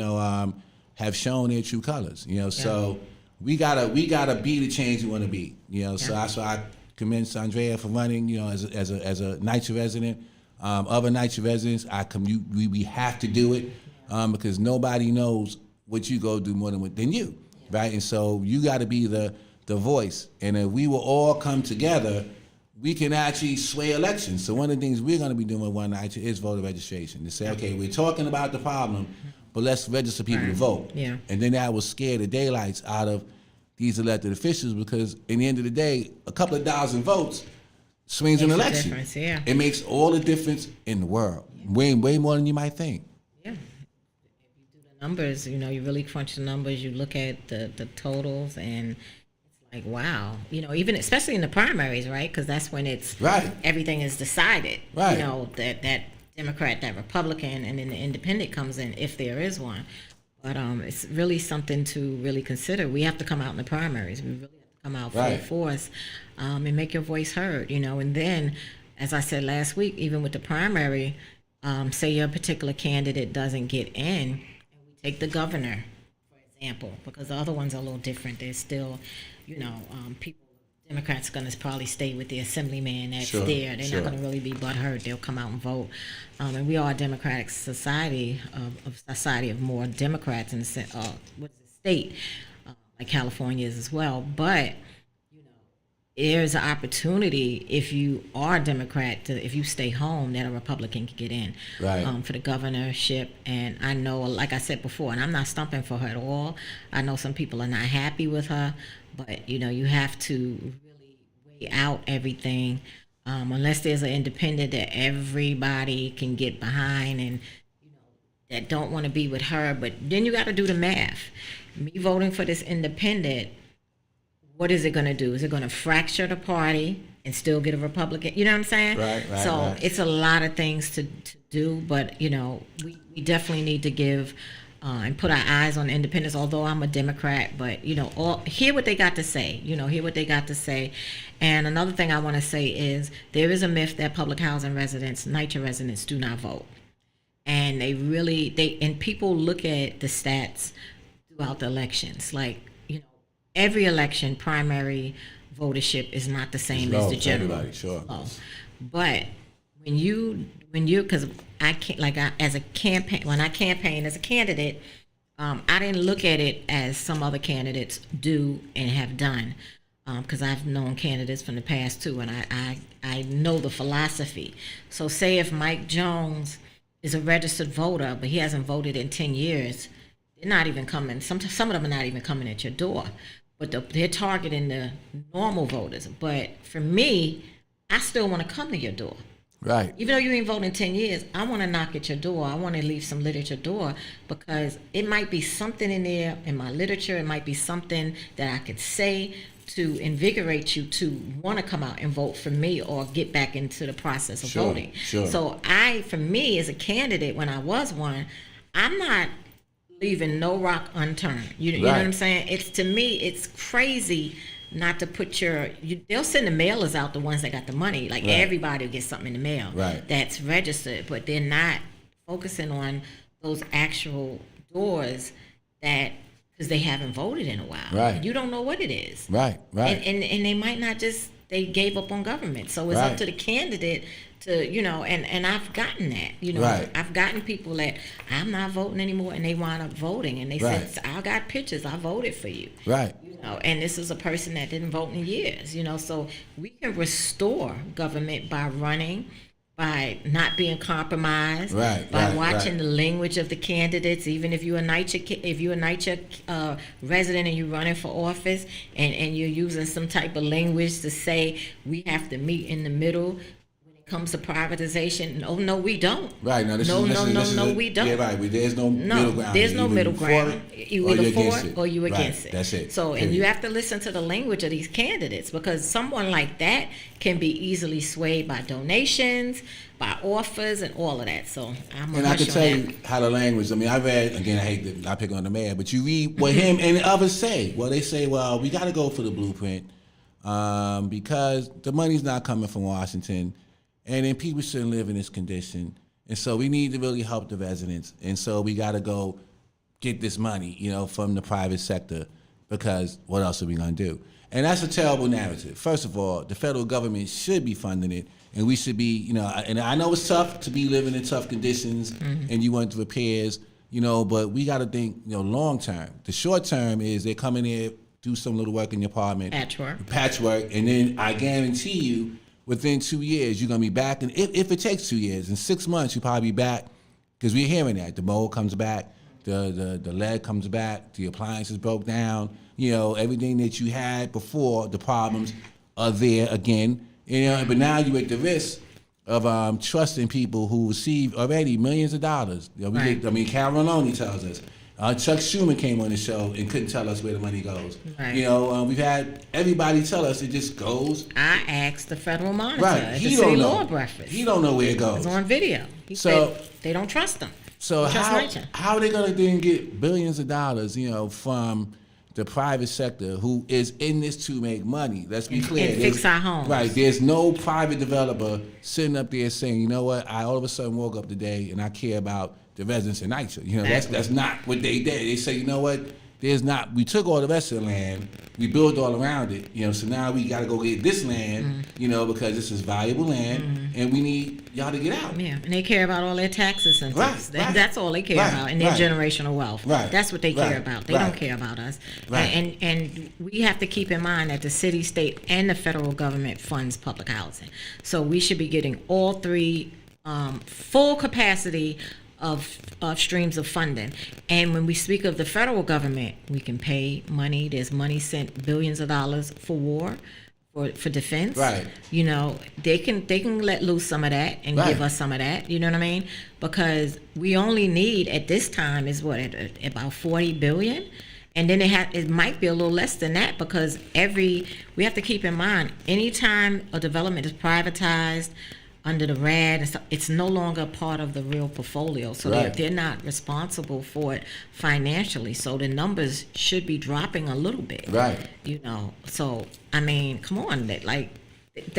S3: have shown their true colors. So we gotta be the change we want to be. So that's why I commend Sandrea for running. As a NYCHA resident. Other NYCHA residents, we have to do it because nobody knows what you go do more than you, right? And so you got to be the voice. And if we will all come together, we can actually sway elections. So one of the things we're going to be doing with One NYCHA is voter registration. To say, okay, we're talking about the problem, but let's register people to vote.
S1: Yeah.
S3: And then that will scare the daylights out of these elected officials because in the end of the day, a couple of thousand votes swings an election.
S1: Yeah.
S3: It makes all the difference in the world. Way more than you might think.
S1: Yeah. If you do the numbers, you really crunch the numbers, you look at the totals, and it's like, wow. Even especially in the primaries, right? Because that's when it's
S3: right.
S1: Everything is decided.
S3: Right.
S1: That Democrat, that Republican, and then the independent comes in if there is one. But it's really something to really consider. We have to come out in the primaries. We really have to come out full force and make your voice heard, And then, as I said last week, even with the primary, say your particular candidate doesn't get in, and we take the governor, for example, because the other ones are a little different. There's still, people, Democrats are going to probably stay with the assemblyman that's there. They're not going to really be butthurt. They'll come out and vote. And we are a democratic society, a society of more Democrats in the state, like California is as well. But there's an opportunity if you are a Democrat if you stay home that a Republican can get in for the governorship. And I know, like I said before, and I'm not stumping for her at all. I know some people are not happy with her, but you have to really weigh out everything. Unless there's an independent that everybody can get behind and that don't want to be with her, but then you got to do the math. Me voting for this independent, what is it going to do? Is it going to fracture the party and still get a Republican? You know what I'm saying?
S3: Right.
S1: So it's a lot of things to do, but we definitely need to give and put our eyes on independents. Although I'm a Democrat, but hear what they got to say. Hear what they got to say. And another thing I want to say is there is a myth that public housing residents, NYCHA residents, do not vote, and and people look at the stats throughout the elections, like. Every election, primary votership is not the same as the general.
S3: Everybody, sure.
S1: But when you, because I can't, as a campaign, when I campaign as a candidate, I didn't look at it as some other candidates do and have done, because I've known candidates from the past too, and I know the philosophy. So say if Mike Jones is a registered voter, but he hasn't voted in 10 years, they're not even coming. Some of them are not even coming at your door. But they're targeting the normal voters. But for me, I still want to come to your door.
S3: Right.
S1: Even though you ain't voted in 10 years, I want to knock at your door. I want to leave some literature at your door because it might be something in there in my literature. It might be something that I could say to invigorate you to want to come out and vote for me or get back into the process of voting.
S3: Sure.
S1: So for me as a candidate, when I was one, I'm not leaving no rock unturned. You know what I'm saying? To me, it's crazy not to put they'll send the mailers out, the ones that got the money. Like everybody will get something in the mail that's registered, but they're not focusing on those actual doors because they haven't voted in a while.
S3: Right.
S1: You don't know what it is.
S3: Right.
S1: And they might not they gave up on government. So it's up to the candidate to, and I've gotten that, I've gotten people that I'm not voting anymore and they wind up voting and they said, I got pictures, I voted for you.
S3: Right.
S1: And this is a person that didn't vote in years, so we can restore government by running, by not being compromised, by watching the language of the candidates. Even if you're a NYCHA resident and you're running for office, and you're using some type of language to say we have to meet in the middle when it comes to privatization. No, we don't.
S3: Right. No,
S1: we don't.
S3: Yeah, right. There's no middle ground.
S1: There's no middle ground. You either for it or you against it.
S3: That's it.
S1: So, and you have to listen to the language of these candidates because someone like that can be easily swayed by donations, by offers, and all of that. So
S3: and I can tell you how the language. I mean, I read again. I hate to I pick on the mayor, but you read what him and the others say. Well, they say, well, we got to go for the blueprint because the money's not coming from Washington, and then people shouldn't live in this condition, and so we need to really help the residents, and so we got to go get this money, from the private sector, because what else are we going to do? And that's a terrible narrative. First of all, the federal government should be funding it, and we should be, and I know it's tough to be living in tough conditions, and you want repairs, but we got to think, long term. The short term is they come in here, do some little work in your apartment. Patchwork, and then I guarantee you, within 2 years, you're going to be back. And if it takes 2 years, in 6 months, you'll probably be back, because we're hearing that. The mold comes back. The lead comes back, the appliances broke down, everything that you had before, the problems are there again. But now you're at the risk of trusting people who receive already millions of dollars. Carol Maloney tells us. Chuck Schumer came on the show and couldn't tell us where the money goes. Right. We've had everybody tell us it just goes.
S1: I asked the federal monitor
S3: at
S1: the city law breakfast.
S3: He don't know where it goes.
S1: It's on video. He said they don't trust them.
S3: So how are they going to then get billions of dollars, from the private sector who is in this to make money? Let's be clear.
S1: And fix our homes.
S3: Right. There's no private developer sitting up there saying, you know what, I all of a sudden woke up today and I care about the residents in NYCHA. That's not what they did. They say, you know what, we took all the rest of the land, we built all around it, so now we got to go get this land, because this is valuable land, and we need y'all to get out.
S1: Yeah, and they care about all their taxes and things. That's all they care about, and their generational wealth.
S3: Right.
S1: That's what they care about. They don't care about us. Right. And we have to keep in mind that the city, state, and the federal government funds public housing. So we should be getting all three full capacity of streams of funding. And when we speak of the federal government, we can pay money. There's money sent, billions of dollars for war, for defense.
S3: Right.
S1: They can let loose some of that and give us some of that. You know what I mean? Because we only need at this time is about $40 billion. And then it might be a little less than that because we have to keep in mind, anytime a development is privatized under the RAD and stuff, it's no longer part of the real portfolio. So they're not responsible for it financially. So the numbers should be dropping a little bit.
S3: Right.
S1: So, come on.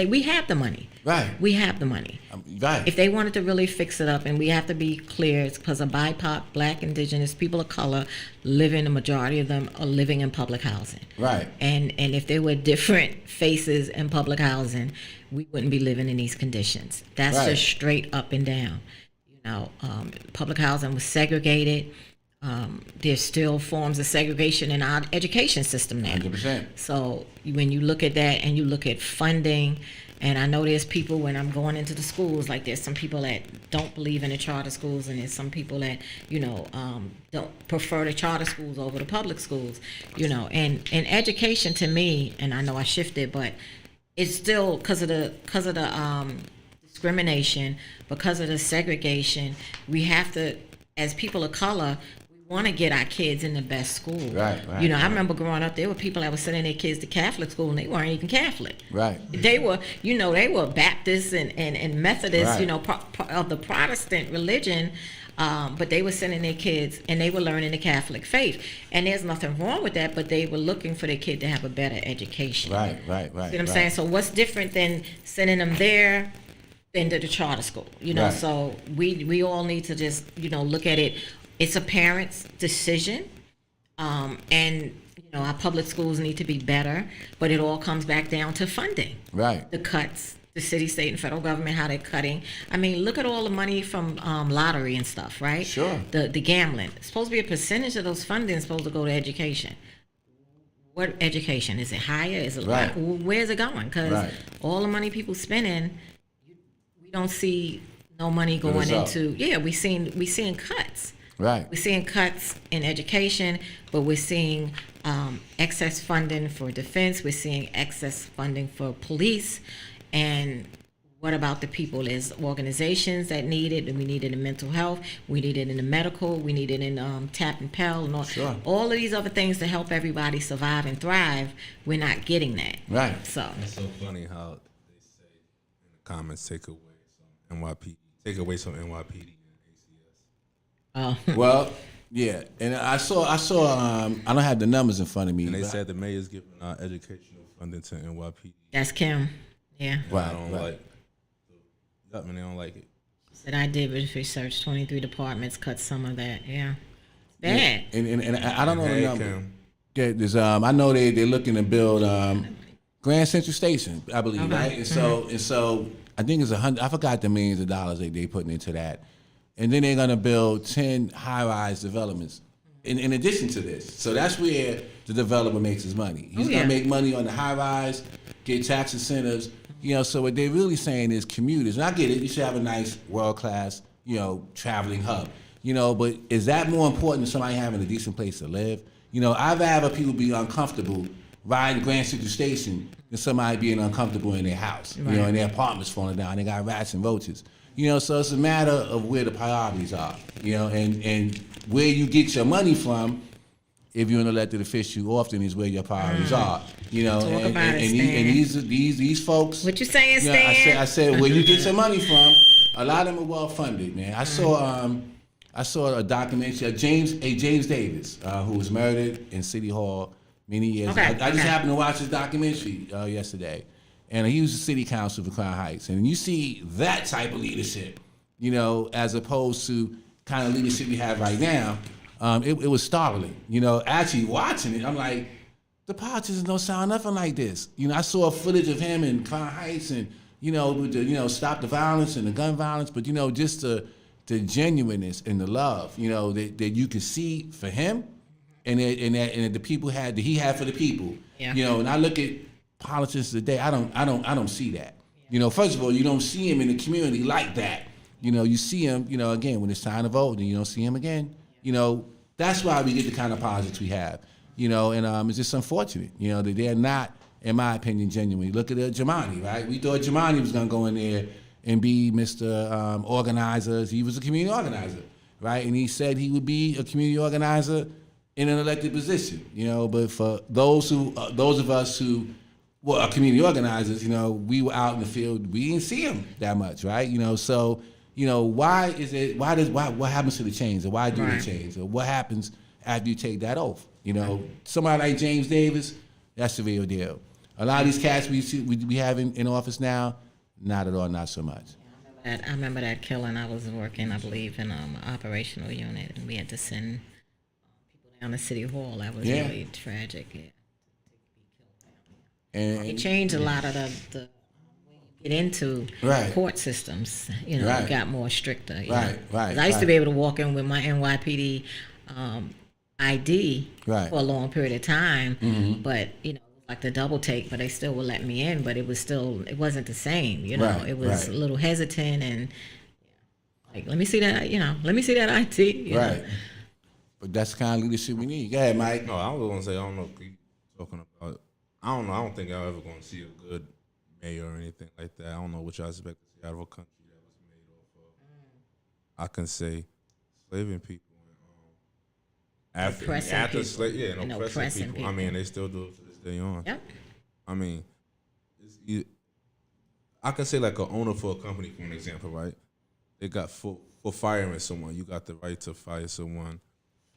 S1: We have the money.
S3: Right.
S1: We have the money.
S3: Right.
S1: If they wanted to really fix it up, and we have to be clear, it's because of BIPOC, Black, Indigenous, people of color the majority of them are living in public housing.
S3: Right.
S1: And if there were different faces in public housing, we wouldn't be living in these conditions. That's just straight up and down. Public housing was segregated. There's still forms of segregation in our education system now.
S3: 100%.
S1: So when you look at that and you look at funding, and I know there's people when I'm going into the schools, like there's some people that don't believe in the charter schools, and there's some people that, don't prefer the charter schools over the public schools, and education to me, and I know I shifted, but it's still because of the discrimination, because of the segregation, we have to, as people of color, we want to get our kids in the best school.
S3: Right.
S1: You know, I remember growing up, there were people that were sending their kids to Catholic school, and they weren't even Catholic.
S3: Right.
S1: They were, they were Baptists and Methodists,
S3: Right.
S1: of the Protestant religion, but they were sending their kids, and they were learning the Catholic faith. And there's nothing wrong with that, but they were looking for their kid to have a better education.
S3: Right.
S1: See what I'm saying? So what's different than sending them there than to the charter school?
S3: Right.
S1: So we all need to just, look at it. It's a parent's decision, and our public schools need to be better, but it all comes back down to funding.
S3: Right.
S1: The cuts, the city, state, and federal government, how they're cutting. I mean, look at all the money from lottery and stuff, right?
S3: Sure.
S1: The gambling. It's supposed to be a percentage of those funding is supposed to go to education. What education? Is it higher? Is it
S3: Right.
S1: where's it going? Because
S3: Right.
S1: all the money people spending, we don't see no money going
S3: result.
S1: into. Yeah, we seeing cuts.
S3: Right.
S1: We're seeing cuts in education, but we're seeing excess funding for defense. We're seeing excess funding for police. And what about the people? There's organizations that need it, and we need it in mental health. We need it in the medical. We need it in TAP and Pell. And
S3: Sure.
S1: all of these other things to help everybody survive and thrive. We're not getting that.
S3: Right.
S1: So
S2: It's so funny how they say in the comments, take away some NYPD and ACS.
S3: Well, yeah, and I saw. I don't have the numbers in front of me.
S2: And they
S3: but-
S2: said the mayor's giving educational funding to NYPD.
S1: that's Kim. Yeah.
S2: I
S3: Right.
S2: don't
S3: Right.
S2: like. They don't like it.
S1: Said I did research. 23 departments cut some of that. Yeah. It's bad.
S3: And I don't know the
S2: Hey,
S3: number.
S2: Kim.
S3: Yeah, there's I know they're looking to build Grand Central Station, I believe,
S1: Okay.
S3: right? And so I think it's $100. I forgot the millions of dollars they putting into that, and then they're gonna build 10 high-rise developments in addition to this. So that's where the developer makes his money. He's
S1: Oh, yeah.
S3: gonna make money on the high-rise, get tax incentives. So what they're really saying is commuters, and I get it. You should have a nice world-class, traveling hub. But is that more important than somebody having a decent place to live? I'd rather people be uncomfortable riding Grand Central Station than somebody being uncomfortable in their house,
S1: Right.
S3: and their apartments falling down. They got rats and roaches. So it's a matter of where the priorities are, and where you get your money from. If you're an elected official, often is where your priorities are.
S1: Talk about it, Stan.
S3: And these folks.
S1: What you saying,
S3: Yeah,
S1: Stan?
S3: I said where you get your money from. A lot of them are well funded, man. I saw a documentary of James Davis, who was murdered in City Hall many years
S1: Okay,
S3: ago. I just
S1: okay.
S3: happened to watch his documentary yesterday, and he was the city council for Crown Heights, and you see that type of leadership, as opposed to kind of leadership we have right now. It was startling, Actually watching it, I'm like, the politicians don't sound nothing like this. I saw footage of him in Crown Heights, and with the stop the violence and the gun violence, but just the genuineness and the love, that you could see for him, and that the people that he had for the people.
S1: Yeah.
S3: And I look at politicians today, I don't see that. First of all, you don't see him in the community like that. You see him, again when it's time to vote, and you don't see him again. That's why we get the kind of politics we have. And it's just unfortunate, that they're not, in my opinion, genuine. Look at Jamani, right? We thought Jamani was gonna go in there and be Mr. Organizer. He was a community organizer, right? And he said he would be a community organizer in an elected position, But for those of us who are community organizers, we were out in the field. We didn't see him that much, right? So, why is it? What happens to the change, or why do
S1: Right.
S3: they change, or what happens after you take that oath? Somebody like James Davis, that's the real deal. A lot of these cats we have in office now, not at all, not so much.
S1: I remember that killing. I was working, I believe, in an operational unit, and we had to send people down to City Hall. That was
S3: Yeah.
S1: really tragic. Yeah.
S3: And
S1: It changed a lot of the when you get into
S3: Right.
S1: court systems.
S3: Right.
S1: It got more stricter.
S3: Right, right,
S1: 'Cause I used to
S3: right.
S1: be able to walk in with my NYPD ID
S3: Right. Mm-hmm.
S1: for a long period of time, but like the double take, but they still would let me in, but it wasn't the same,
S3: Right,
S1: it was
S3: right.
S1: a little hesitant and like, let me see that IT. you know.
S3: right. But that's the kind of leadership we need. Go ahead, Mike.
S2: No, I was gonna say I don't know. If you talking about, I don't know. I don't think I'm ever gonna see a good mayor or anything like that. I don't know what y'all expect to see out of a country that was made off of, I can say, slaving people.
S1: Oppressing
S2: After
S1: people.
S2: slave, and
S1: And
S2: oppressing
S1: oppressing
S2: people. I
S1: people.
S2: mean, they still do it to this day on.
S1: Yep.
S2: I mean, I can say like an owner for a company, for an example, right? They got for firing someone, you got the right to fire someone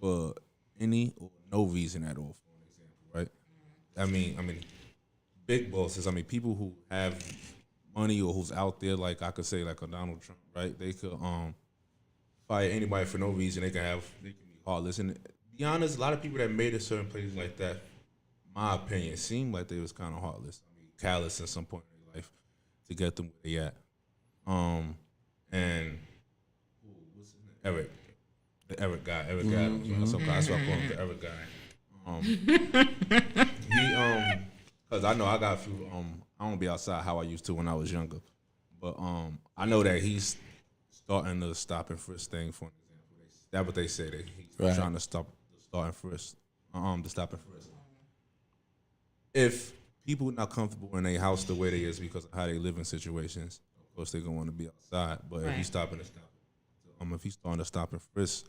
S2: for any or no reason at all, for an example, right? I mean, big bosses. I mean, people who have money or who's out there, like I could say, like a Donald Trump, right? They could fire anybody for no reason. They can be heartless. And to be honest, a lot of people that made it certain places like that, my opinion, seemed like they was kind of heartless. I mean, callous at some point in their life to get them where they at. And what's his name? The Eric guy. So I call him the Eric guy. Cause I know I got a few. I don't be outside how I used to when I was younger, but I know that he's starting the stop and frisk thing. For an example, that's what they say. He's trying to stop the start and frisk, the stop and frisk. If people not comfortable in their house the way they is because of how they live in situations, of course they're gonna want to be outside. But if he's stopping to stop, if he's starting to stop and frisk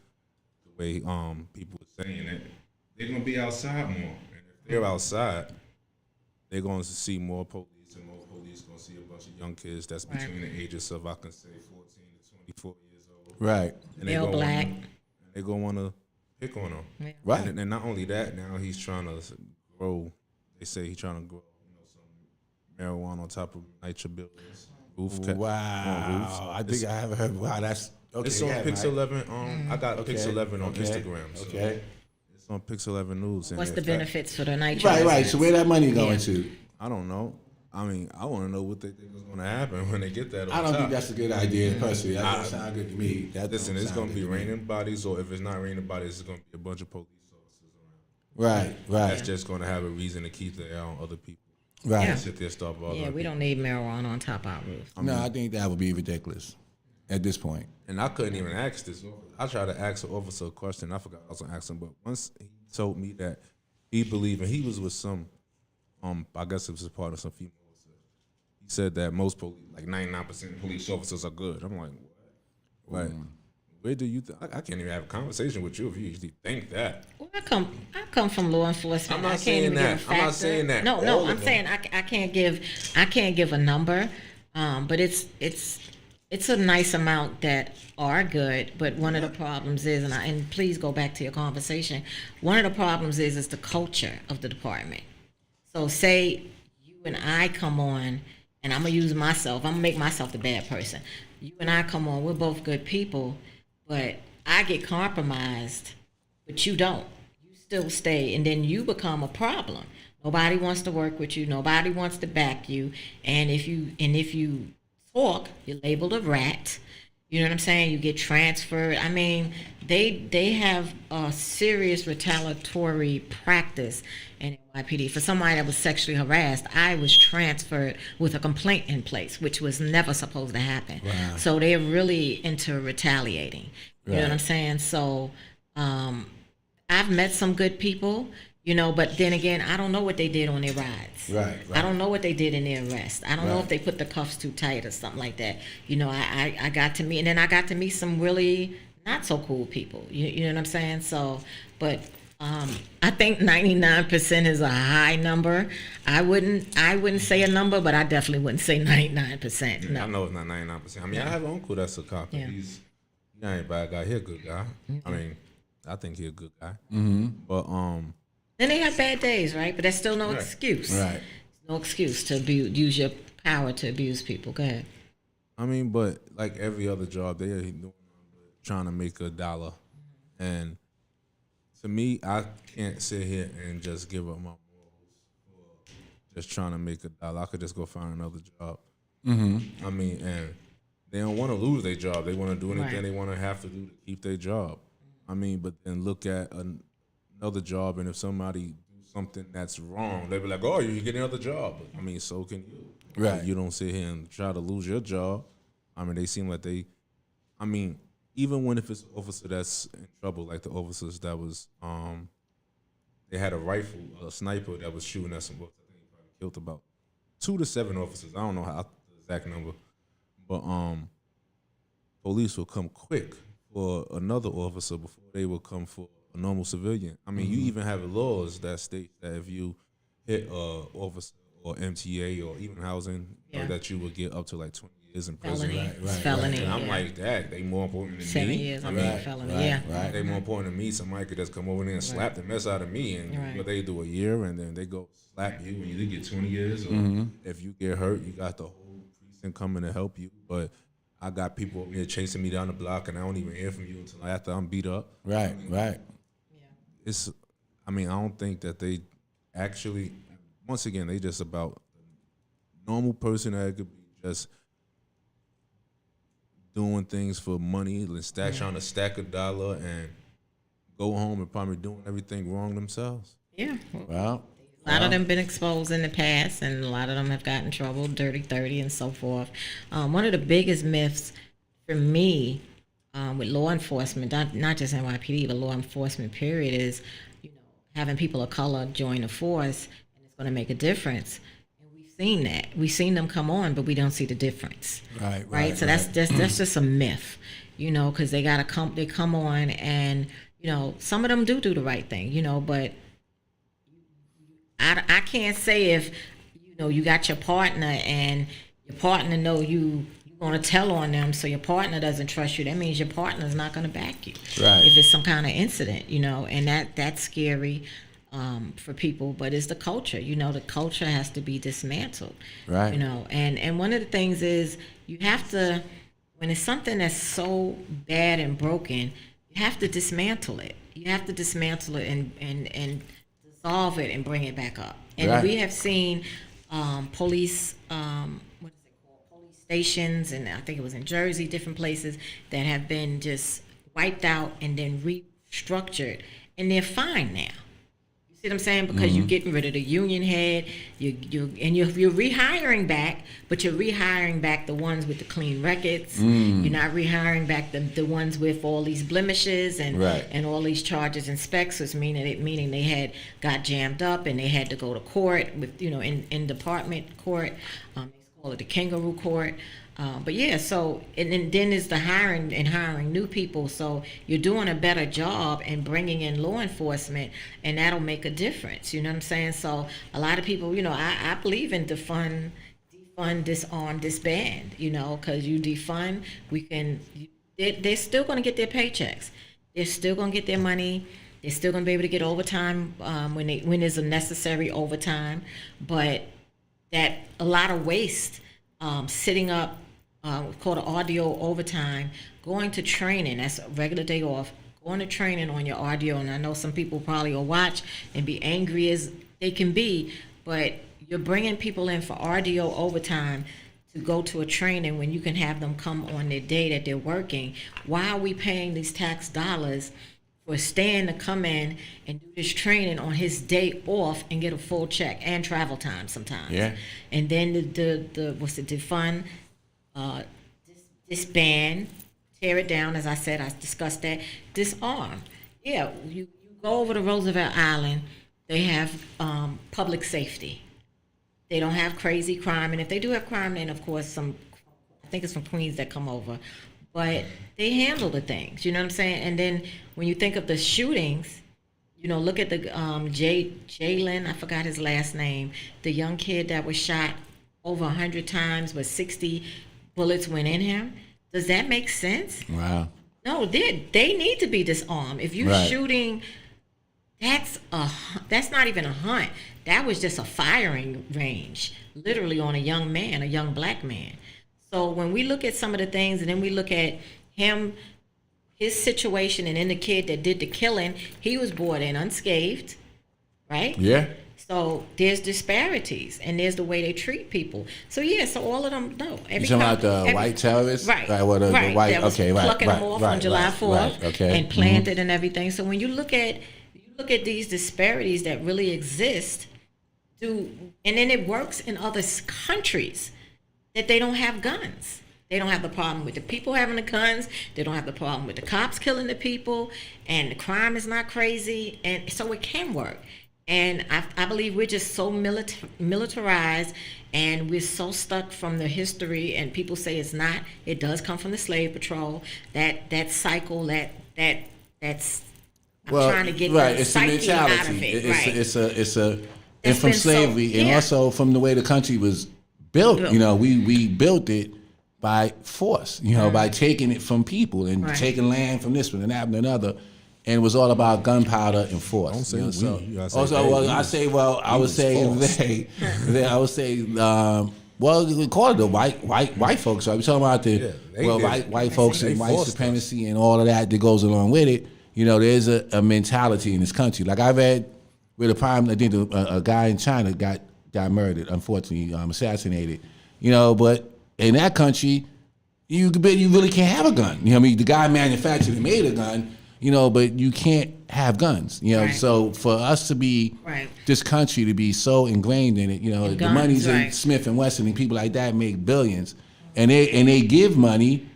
S2: the way people are saying it, they're gonna be outside more. And if they're outside, they're going to see more police, and more police going to see a bunch of young kids that's between the ages of, I can say, 14 to 24 years old.
S3: Right.
S2: And
S1: They're black.
S2: They're going to want to pick on them.
S1: Yeah.
S3: Right.
S2: And not only that, now he's trying to grow, they say he's trying to grow, some marijuana on top of NYCHA buildings.
S3: Wow. I think I haven't heard. Wow, that's okay.
S2: It's on Pix 11. I got Pix 11 on
S3: Okay.
S2: Instagram. So
S3: Okay.
S2: it's on Pix 11 News. And
S1: What's the
S2: if
S1: benefits for the night?
S3: Right. So where that money going to?
S2: I don't know. I mean, I want to know what they think is going to happen when they get that.
S3: I don't think that's a good idea, personally. That doesn't sound good to me.
S2: Listen, it's going to be raining bodies, or if it's not raining bodies, it's going to be a bunch of police officers around.
S3: Right.
S2: That's just going to have a reason to keep their eye on other people.
S3: Right.
S1: Yeah.
S2: Sit there, start bothering
S1: Yeah, we don't need marijuana on top of our roof.
S3: No, I think that would be ridiculous at this point.
S2: And I couldn't even ask this. I tried to ask the officer a question. I forgot I was going to ask him, but once he told me that he believed, and he was with some, I guess it was a part of some female officers. He said that most police, like 99% of police officers are good. I'm like, what? Like, where do you think? I can't even have a conversation with you if you usually think that.
S1: Well, I come from law enforcement.
S2: I'm not
S1: I can't
S2: saying
S1: even
S2: that.
S1: give a
S2: I'm not
S1: factor.
S2: saying that.
S1: No,
S2: All
S1: I'm
S2: of
S1: saying I can't give a number, but it's a nice amount that are good. But one of the problems is, and please go back to your conversation. One of the problems is the culture of the department. So say you and I come on, and I'm gonna use myself. I'm gonna make myself the bad person. You and I come on. We're both good people, but I get compromised, but you don't. You still stay, and then you become a problem. Nobody wants to work with you. Nobody wants to back you. And if you talk, you're labeled a rat. You know what I'm saying? You get transferred. I mean, they have a serious retaliatory practice in NYPD. For somebody that was sexually harassed, I was transferred with a complaint in place, which was never supposed to happen.
S3: Wow.
S1: So they're really into retaliating. You know what I'm
S3: Right.
S1: saying? So I've met some good people, but then again, I don't know what they did on their rides.
S3: Right.
S1: I don't know what they did in their arrest. I don't know if they put the cuffs too tight or something like that. I got to meet, and then I got to meet some really not so cool people. You know what I'm saying? So, but I think 99% is a high number. I wouldn't say a number, but I definitely wouldn't say 99%. No.
S2: I know it's not 99%. I mean, I have an uncle that's a cop.
S1: Yeah.
S2: He ain't a bad guy. He a good guy. I mean, I think he a good guy. But
S1: Then they have bad days, right? But that's still no excuse.
S3: Right.
S1: No excuse to use your power to abuse people. Go ahead.
S2: I mean, but like every other job, they are doing trying to make a dollar, and to me, I can't sit here and just give up my morals for just trying to make a dollar. I could just go find another job. I mean, and they don't want to lose their job. They want to do anything they want to have to do to keep their job. I mean, but then look at another job, and if somebody do something that's wrong, they be like, "Oh, you get another job." But, I mean, so can you.
S3: Right.
S2: You don't sit here and try to lose your job. I mean, they seem like I mean, even when if it's an officer that's in trouble, like the officers that was, they had a rifle, a sniper that was shooting at some folks. I think he probably killed about 2 to 7 officers. I don't know how the exact number, but police will come quick for another officer before they will come for a normal civilian. I mean, you even have laws that state that if you hit a officer or MTA or even housing, that you will get up to like 20 years in prison.
S1: Felony.
S3: Right,
S1: It's felony.
S2: And I'm
S1: yeah.
S2: like, that they more important than
S1: 7
S2: me.
S1: years, I
S2: mean,
S1: mean, felony. Yeah.
S3: Right.
S2: they more important than me. Somebody could just come over there and slap the mess out of me, and
S1: Right.
S2: what they do a year, and then they go slap you, and you get 20 years. Or if you get hurt, you got the whole precinct coming to help you. But I got people over here chasing me down the block, and I don't even hear from you until after I'm beat up.
S3: Right.
S2: It's, I mean, I don't think that they actually. Once again, they just about a normal person that could be just doing things for money, trying to stack a dollar and go home and probably doing everything wrong themselves.
S1: Yeah.
S3: Well,
S1: A lot of them been exposed in the past, and a lot of them have gotten in trouble, dirty 30 and so forth. One of the biggest myths for me with law enforcement, not just NYPD, but law enforcement period, is having people of color join the force, and it's going to make a difference. And we've seen that. We've seen them come on, but we don't see the difference.
S3: Right.
S1: So that's just a myth, because they gotta come. They come on, and some of them do the right thing, but I can't say if you got your partner and your partner know you're going to tell on them, so your partner doesn't trust you. That means your partner's not going to back you.
S3: Right.
S1: If it's some kind of incident, and that's scary for people. But it's the culture. The culture has to be dismantled.
S3: Right.
S1: And one of the things is you have to, when it's something that's so bad and broken, you have to dismantle it. You have to dismantle it and dissolve it and bring it back up. And
S3: Right.
S1: we have seen police, police stations, and I think it was in Jersey, different places that have been just wiped out and then restructured, and they're fine now. See what I'm saying? Because you're getting rid of the union head, you're rehiring back, but you're rehiring back the ones with the clean records. You're not rehiring back the ones with all these blemishes and
S3: Right.
S1: and all these charges and specs. So it's meaning they had got jammed up and they had to go to court with in department court. They call it the kangaroo court. But yeah, so and then there's the hiring new people. So you're doing a better job and bringing in law enforcement, and that'll make a difference. You know what I'm saying? So a lot of people, I believe in defund, disarm, disband. Because you defund, they're still going to get their paychecks. They're still going to get their money. They're still going to be able to get overtime when there's a necessary overtime. But that a lot of waste. Sitting up, called an RDO overtime, going to training, that's a regular day off, going to training on your RDO. And I know some people probably will watch and be angry as they can be, but you're bringing people in for RDO overtime to go to a training when you can have them come on their day that they're working. Why are we paying these tax dollars for Stan to come in and do this training on his day off and get a full check and travel time sometimes?
S3: Yeah.
S1: And then the what's it, defund, disband, tear it down, as I said, I discussed that, disarm. Yeah, you go over to Roosevelt Island, they have public safety. They don't have crazy crime, and if they do have crime, then of course I think it's from Queens that come over. But they handle the things, you know what I'm saying? And then when you think of the shootings, look at the Jalen, I forgot his last name, the young kid that was shot over 100 times, but 60 bullets went in him. Does that make sense?
S3: Wow.
S1: No, they need to be disarmed. If you're
S3: Right.
S1: shooting, that's not even a hunt. That was just a firing range, literally on a young man, a young black man. So when we look at some of the things, and then we look at him, his situation, and then the kid that did the killing, he was brought in unscathed, right?
S3: Yeah.
S1: So there's disparities, and there's the way they treat people. So yeah, so all of them, no.
S3: You talking about the white terrorists?
S1: Right,
S3: Well, the white,
S1: that was
S3: okay, right,
S1: plucking
S3: right,
S1: them off
S3: right,
S1: on July
S3: right,
S1: 4th
S3: right, okay.
S1: and planted and everything. So when you look at these disparities that really exist, and then it works in other countries that they don't have guns. They don't have the problem with the people having the guns. They don't have the problem with the cops killing the people, and the crime is not crazy, and so it can work. And I believe we're just so militarized, and we're so stuck from the history. And people say it's not. It does come from the slave patrol. That cycle. That's. I'm trying to get
S3: right.
S1: the
S3: It's a
S1: psyche
S3: mentality.
S1: out of it.
S3: It's a and
S1: It's
S3: from
S1: been so-
S3: slavery, and
S1: yeah.
S3: also from the way the country was built.
S1: Built.
S3: You know, we built it by force. You know, by taking it from people and
S1: Right.
S3: taking land from this one and that and another. And it was all about gunpowder and force.
S2: Don't say
S3: you know,
S2: we.
S3: so,
S2: You gotta say
S3: also,
S2: they.
S3: well,
S2: We
S3: I
S2: was-
S3: say, well, I
S2: we
S3: would
S2: was
S3: say
S2: false.
S3: I would say, well, we call it the white folks. Right? We're talking about the
S2: Yeah, they
S3: well,
S2: did.
S3: white folks
S2: They
S3: and white
S2: forced us.
S3: supremacy and all of that goes along with it. You know, there's a mentality in this country. Like I read where I think a guy in China got murdered, unfortunately, assassinated. You know, but in that country, you really can't have a gun. You know what I mean? The guy manufactured and made a gun, you know, but you can't have guns. You know,
S1: Right.
S3: so for us to be
S1: Right.
S3: this country to be so ingrained in it, you know,
S1: In
S3: the
S1: guns,
S3: money's in
S1: right.
S3: Smith and Wesson and people like that make billions, and they give money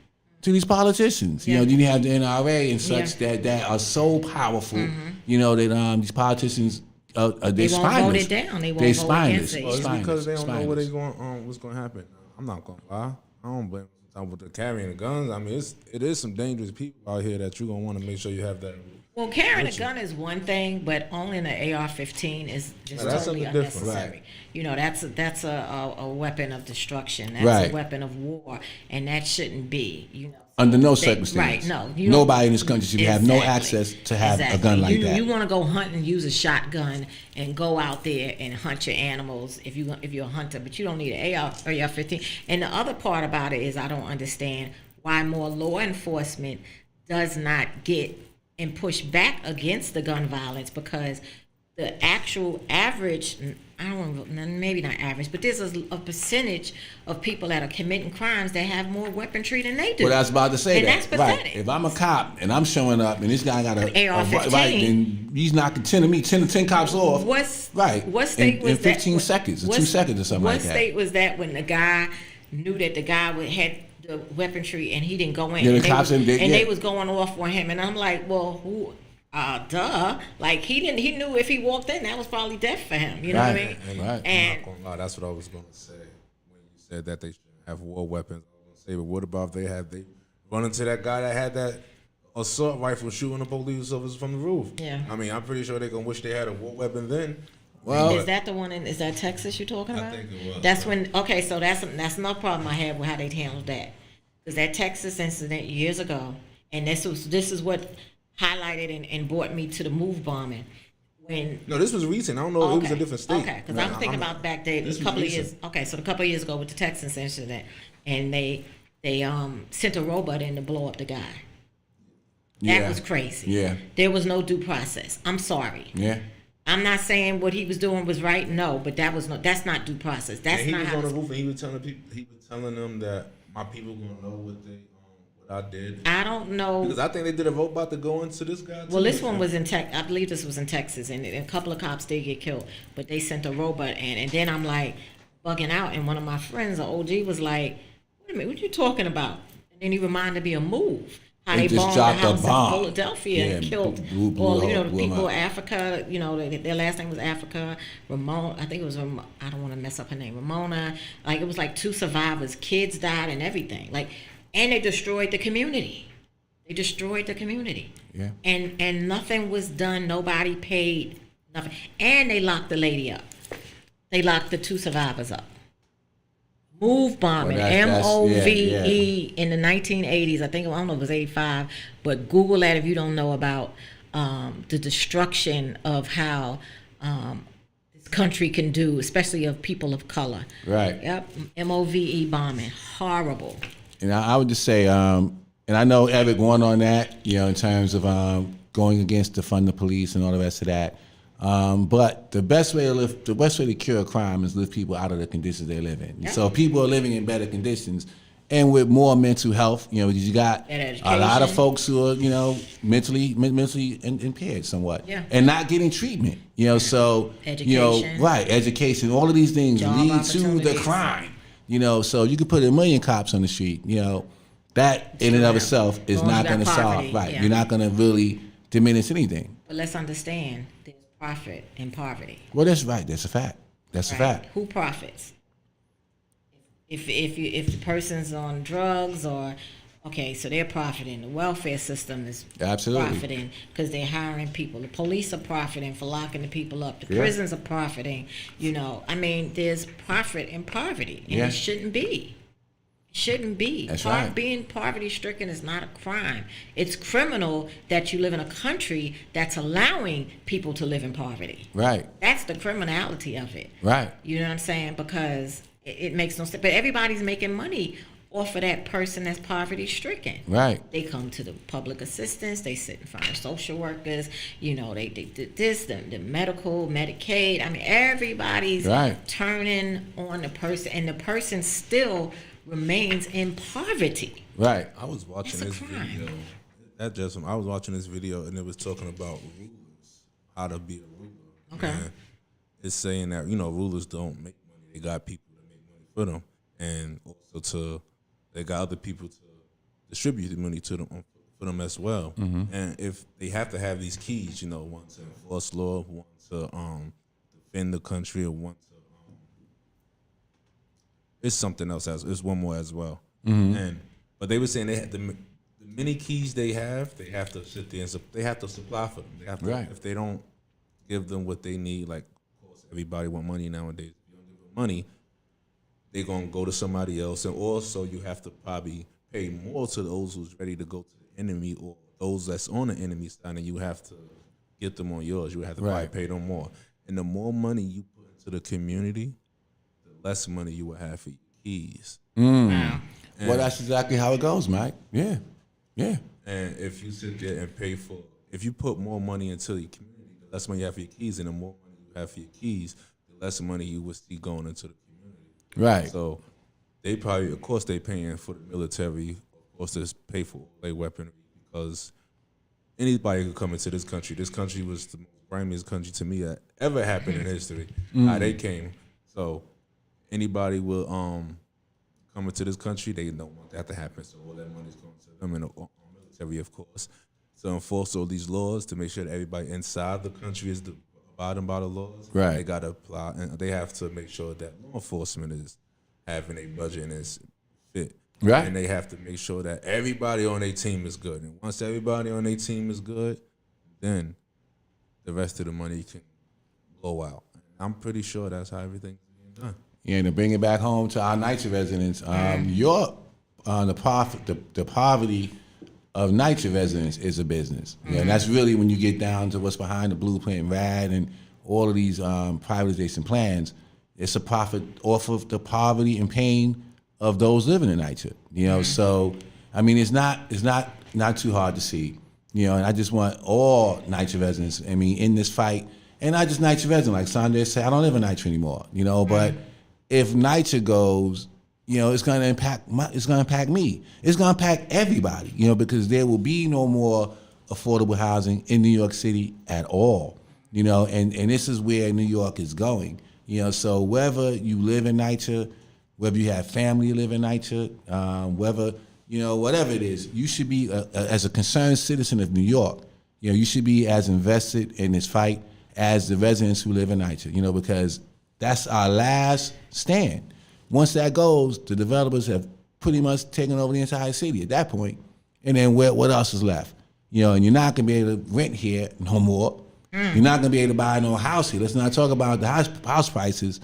S3: to these politicians. You
S1: Yeah.
S3: know, you have the NRA and such
S1: Yeah.
S3: that are so powerful. You know that these politicians they
S1: They won't vote
S3: spineless.
S1: it down. They won't
S3: They
S1: vote
S3: spineless.
S1: against it.
S2: Well, it's
S3: Spineless.
S2: because they don't know what
S3: Spineless.
S2: they what's going to happen. I'm not going to lie. I don't blame them with the carrying the guns. I mean, it is some dangerous people out here that you're going to want to make sure you have that.
S1: Well, carrying a gun is one thing, but owning an AR-15 is just
S2: Now, that's
S1: totally
S2: something different.
S1: unnecessary.
S3: Right.
S1: You know, that's a weapon of destruction. That's
S3: Right.
S1: a weapon of war, and that shouldn't be. You know,
S3: Under no
S1: They-
S3: circumstance.
S1: right? No, you don't-
S3: Nobody in this country should have no
S1: Exactly.
S3: access to have a
S1: Exactly.
S3: gun like that.
S1: You want to go hunt and use a shotgun and go out there and hunt your animals if you're a hunter, but you don't need an AR-15. And the other part about it is I don't understand why more law enforcement does not get and push back against the gun violence, because the actual average, I don't know, maybe not average, but there's a percentage of people that are committing crimes that have more weaponry than they do.
S3: Well, I was about to say
S1: And
S3: that.
S1: that's pathetic.
S3: Right. If I'm a cop and I'm showing up and this guy got a
S1: AR-15.
S3: right, then he's knocking 10 of me, 10 cops off.
S1: What state
S3: in,
S1: was
S3: in 15
S1: that?
S3: seconds or
S1: What-
S3: 2 seconds or something like
S1: What
S3: that.
S1: state was that when the guy knew that the guy had the weaponry and he didn't go in?
S3: Yeah, the
S1: and
S3: cops
S1: was,
S3: didn't-
S1: and
S3: yeah.
S1: they was going off on him, and I'm like, well, who? Duh. Like he knew if he walked in, that was probably death for him. You know what I
S3: Right.
S1: mean?
S2: And
S3: Right.
S2: I'm
S1: And
S2: not going to lie. That's what I was going to say when you said that they shouldn't have war weapons. I was going to say, but what about if they run into that guy that had that assault rifle shooting the police officers from the roof?
S1: Yeah.
S2: I mean, I'm pretty sure they're going to wish they had a war weapon then.
S3: Well,
S1: is that the one is that Texas you're talking about?
S2: think it was,
S1: That's when, okay, so that's another problem I had with how they handled that. Because that Texas incident years ago, and this is what highlighted and brought me to the move bombing. When
S2: No, this was recent. I don't know. It was a different state.
S1: Okay, because I'm thinking about back there
S2: this
S1: a
S2: was
S1: couple of
S2: recent.
S1: years. Okay, so a couple of years ago with the Texas incident, and they sent a robot in to blow up the guy. That
S3: Yeah.
S1: was crazy.
S3: Yeah.
S1: There was no due process. I'm sorry.
S3: Yeah.
S1: I'm not saying what he was doing was right. No, but that's not due process. That's
S2: And he
S1: not
S2: was
S1: how.
S2: on the
S1: It's,
S2: roof and he was telling people, he was telling them that my people gonna know what I did.
S1: I don't know.
S2: Because I think they did a robot to go into this guy.
S1: Well,
S2: too.
S1: this one was in I believe this was in Texas, and a couple of cops did get killed, but they sent a robot in, and then I'm like bugging out, and one of my friends, an OG, was like, "Wait a minute, what you talking about?" And then he reminded me of Move. How
S3: They
S1: they
S3: just
S1: bombed the
S3: dropped a
S1: house in
S3: bomb.
S1: Philadelphia and
S3: Yeah,
S1: killed
S3: blew
S1: all,
S3: up,
S1: the
S3: blew 'em
S1: people
S3: up.
S1: of Africa. Their last name was Africa. Ramona, I think it was. I don't want to mess up her name. Ramona. Like it was like 2 survivors. Kids died and everything. Like, and they destroyed the community. They destroyed the community.
S3: Yeah.
S1: And nothing was done. Nobody paid nothing. And they locked the lady up. They locked the 2 survivors up. Move bombing,
S3: Well, that's-
S1: MOVE in the 1980s. I think, I don't know if it was 85, but Google that if you don't know about the destruction of how this country can do, especially of people of color.
S3: Right.
S1: Yep, MOVE bombing, horrible.
S3: And I would just say, and I know Eric won on that, in terms of going against the fund the police and all the rest of that. But the best way to cure crime is lift people out of the conditions they live in.
S1: Yeah.
S3: So people are living in better conditions and with more mental health. Because you got
S1: And
S3: a lot of
S1: education.
S3: folks who are, mentally impaired somewhat,
S1: Yeah.
S3: and not getting treatment. So
S1: Education.
S3: right, education. All of these things
S1: Job
S3: lead to the
S1: opportunities.
S3: crime. So you could put 1 million cops on the street. That in and of
S1: Yeah.
S3: itself is
S1: As long as
S3: not
S1: you
S3: going to
S1: got
S3: solve.
S1: poverty,
S3: Right,
S1: yeah.
S3: you're not going to really diminish anything.
S1: But let's understand, there's profit in poverty.
S3: Well, that's right. That's a fact. That's a
S1: Right?
S3: fact.
S1: Who profits? If the person's on drugs or okay, so they're profiting. The welfare system is
S3: Absolutely.
S1: profiting because they're hiring people. The police are profiting for locking the people up. The
S3: Yeah.
S1: prisons are profiting. I mean, there's profit in poverty, and
S3: Yeah.
S1: it shouldn't be. Shouldn't be.
S3: That's right.
S1: Being poverty stricken is not a crime. It's criminal that you live in a country that's allowing people to live in poverty.
S3: Right.
S1: That's the criminality of it.
S3: Right.
S1: You know what I'm saying? Because it makes no sense. But everybody's making money off of that person that's poverty stricken.
S3: Right.
S1: They come to the public assistance. They sit in front of social workers. They did this, the medical, Medicaid. I mean, everybody's
S3: Right.
S1: turning on the person, and the person still remains in poverty.
S3: Right.
S2: I was watching
S1: It's a
S2: this
S1: crime.
S2: video. I was watching this video and it was talking about rulers, how to be a ruler.
S1: Okay.
S2: And it's saying that rulers don't make money; they got people that make money for them, and also they got other people to distribute the money to them for them as well. And if they have to have these keys, one to enforce law, one to defend the country, or one to it's something else. It's one more as well. But they were saying they had the many keys they have to sit there and they have to supply for them. They have to,
S3: Right.
S2: If they don't give them what they need, like of course everybody want money nowadays. If you don't give them money, they're gonna go to somebody else, and also you have to probably pay more to those who's ready to go to the enemy or those that's on the enemy side, and you have to get them on yours. You have to probably
S3: Right.
S2: pay them more. And the more money you put into the community, less money you will have for your keys.
S1: Wow.
S3: Well, that's exactly how it goes, Mike. Yeah. Yeah.
S2: And if you sit there and if you put more money into the community, the less money you have for your keys, and the more money you have for your keys, the less money you will see going into the community.
S3: Right.
S2: So they probably, of course, they paying for the military, of course, they pay for all their weaponry because anybody could come into this country. This country was the most grimiest country to me that ever happened in history. How they came. So anybody will come into this country, they don't want that to happen. So all that money's going to them in the military, of course. So enforce all these laws to make sure that everybody inside the country is abiding by the laws.
S3: Right.
S2: They got to apply, and they have to make sure that law enforcement is having a budget and is fit.
S3: Right.
S2: And they have to make sure that everybody on their team is good. And once everybody on their team is good, then the rest of the money can blow out. I'm pretty sure that's how everything's being done.
S3: Yeah, and to bring it back home to our NYCHA residents, the poverty of NYCHA residents is a business. Yeah, and that's really when you get down to what's behind the blueprint, RAD, and all of these privatization plans. It's a profit off of the poverty and pain of those living in NYCHA. So I mean, it's not too hard to see. And I just want all NYCHA residents, in this fight, and not just NYCHA residents. Like Sandra said, I don't live in NYCHA anymore. But if NYCHA goes, it's going to impact me. It's going to impact everybody. Because there will be no more affordable housing in New York City at all. And this is where New York is going. So whether you live in NYCHA, whether you have family live in NYCHA, whether whatever it is, you should be as a concerned citizen of New York. You should be as invested in this fight as the residents who live in NYCHA. Because that's our last stand. Once that goes, the developers have pretty much taken over the entire city at that point. And then what else is left? And you're not going to be able to rent here no more. You're not going to be able to buy no house here. Let's not talk about the house prices.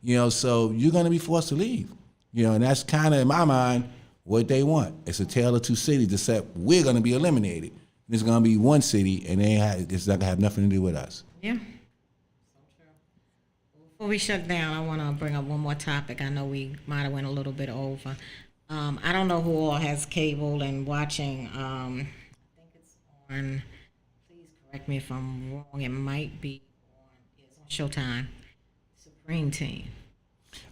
S3: So you're going to be forced to leave. And that's kind of, in my mind, what they want. It's a tale of two cities, except we're going to be eliminated. There's going to be one city, and it's not going to have nothing to do with us.
S1: Yeah. Before we shut down, I want to bring up one more topic. I know we might have went a little bit over. I don't know who all has cable and watching. I think it's on, please correct me if I'm wrong, it might be it's on Showtime, Supreme Team.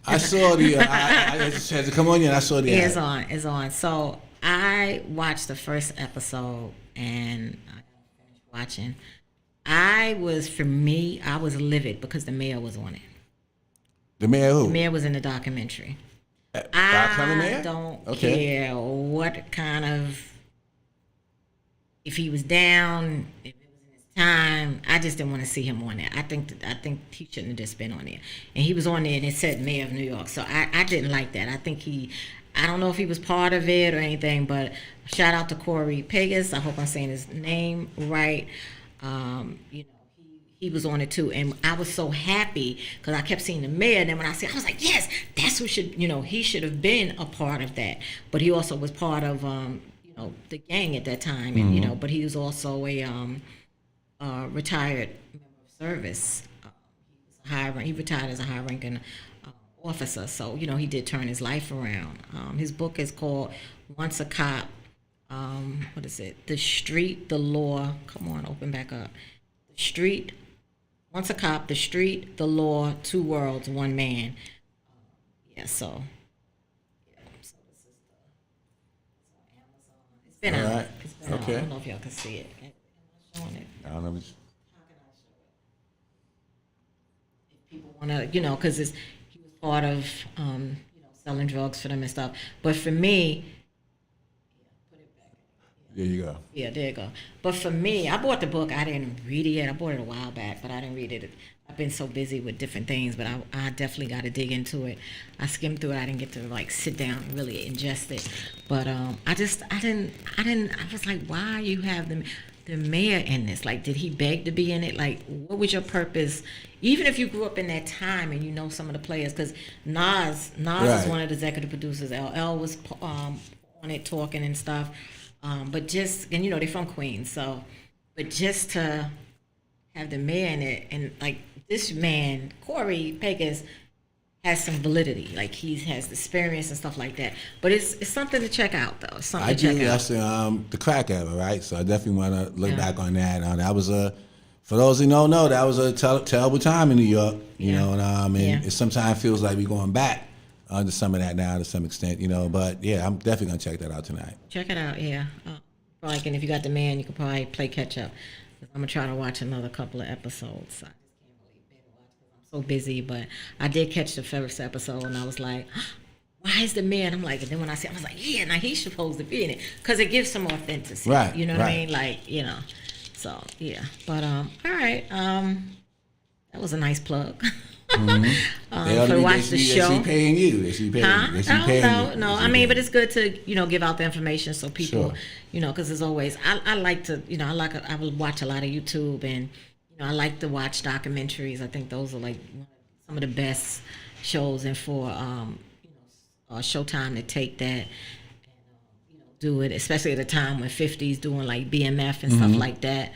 S3: I saw I just had to come on here and I saw the ad.
S1: It's on. So I watched the first episode and I finished watching. I was livid because the mayor was on it.
S3: The mayor who?
S1: The mayor was in the documentary.
S3: I
S1: don't care what kind of, if he was down, if it was in his time, I just didn't want to see him on there. I think he shouldn't have just been on there. And he was on there and it said Mayor of New York. So I didn't like that. I don't know if he was part of it or anything, but shout out to Corey Pegas. I hope I'm saying his name right. He was on it too, and I was so happy because I kept seeing the mayor. And then when I was like, yes, that's who should, he should have been a part of that. But he also was part of, the gang at that time, and but he was also a retired member of service. He retired as a high-ranking officer, so he did turn his life around. His book is called Once a Cop. What is it? The Street, the Law. Come on, open back up. The Street. Once a Cop, The Street, the Law, Two Worlds, One Man. So this is Amazon. It's been
S3: All
S1: out.
S3: right.
S1: It's been out. I don't know if y'all can see it. Am I showing it?
S3: I don't know.
S1: How can I show it? If people want to, because he was part of, selling drugs for them and stuff. But for me, put it back.
S3: There you go.
S1: Yeah, there you go. But for me, I bought the book. I didn't read it yet. I bought it a while back, but I didn't read it. I've been so busy with different things, but I definitely got to dig into it. I skimmed through it. I didn't get to sit down and really ingest it. But I was like, why you have the mayor in this? Like, did he beg to be in it? Like, what was your purpose? Even if you grew up in that time and some of the players, because Nas
S3: Right.
S1: is one of the executive producers. LL was on it talking and stuff. But they're from Queens, so, but just to have the mayor in it, and this man, Corey Pegas, has some validity. Like he has the experience and stuff like that. But it's something to check out, though. It's something
S3: I
S1: to check
S3: do.
S1: out.
S3: That's the crack era, right? So I definitely want to look back on that. That was for those who don't know, that was a terrible time in New York. You know, and it sometimes feels like we're going back to some of that now to some extent. But yeah, I'm definitely gonna check that out tonight.
S1: Check it out, yeah. And if you got the man, you could probably play catch up. I'm gonna try to watch another couple of episodes. I just can't really binge watch because I'm so busy. But I did catch the first episode, and I was like, "Why is the man?" I'm like, and then when I was like, "Yeah, now he's supposed to be in it," because it gives some authenticity.
S3: Right.
S1: You know what I mean? So yeah. But all right. That was a nice plug. For watch the show.
S3: They paying you. They should be paying you.
S1: No. I mean, but it's good to give out the information so people,
S3: Sure.
S1: Because there's always I like to I will watch a lot of YouTube, and I like to watch documentaries. I think those are some of the best shows, and for Showtime to take that and do it, especially at a time when 50's doing BMF and stuff like that.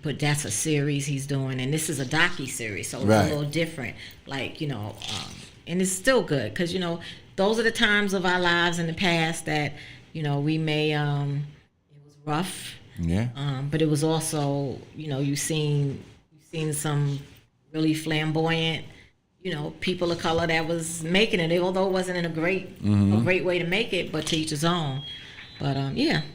S1: But that's a series he's doing, and this is a docu-series, so it's a little different. And it's still good because those are the times of our lives in the past that we may it was rough.
S3: Yeah.
S1: But it was also you've seen some really flamboyant people of color that was making it, although it wasn't in a great way to make it, but to each his own. But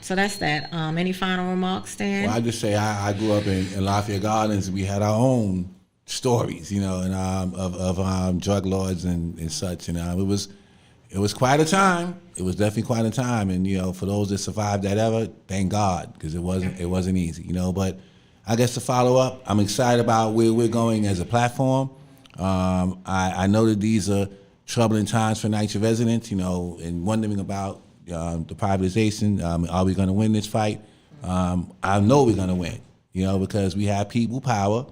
S1: so that's that. Any final remarks, Dan?
S3: Well, I just say I grew up in Lafayette Gardens. We had our own stories, and of drug lords and such. And it was quite a time. It was definitely quite a time. And for those that survived that era, thank God, because it wasn't easy. But I guess to follow up, I'm excited about where we're going as a platform. I know that these are troubling times for NYCHA residents. And wondering about the privatization. Are we going to win this fight? I know we're going to win, because we have people power,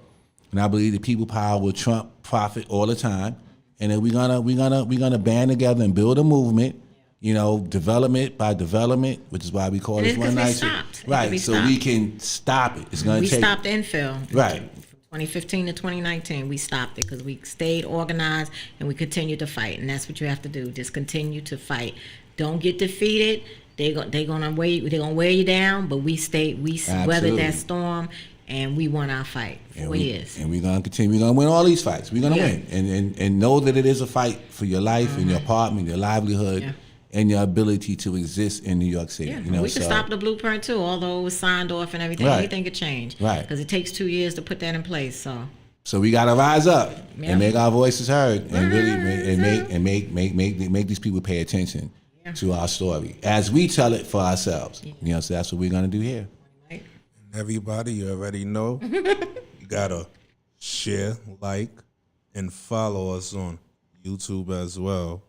S3: and I believe that people power will trump profit all the time. And then we're gonna band together and build a movement, development by development, which is why we call this one NYCHA. Right, so we can stop it. It's going to take.
S1: We stopped infill.
S3: Right.
S1: From 2015 to 2019, we stopped it because we stayed organized and we continued to fight, and that's what you have to do. Just continue to fight. Don't get defeated. They're gonna wear you down, but we weathered that storm, and we won our fight. 4 years.
S3: And we're gonna continue. We're gonna win all these fights. We're gonna win, and know that it is a fight for your life and your apartment, your livelihood, and your ability to exist in New York City.
S1: Yeah, we can stop the blueprint too, although it was signed off and everything. Anything could change,
S3: right?
S1: Because it takes 2 years to put that in place.
S3: So we gotta rise up and make our voices heard, and really make these people pay attention to our story as we tell it for ourselves. So that's what we're gonna do here.
S2: Everybody, you already know. You gotta share, like, and follow us on YouTube as well.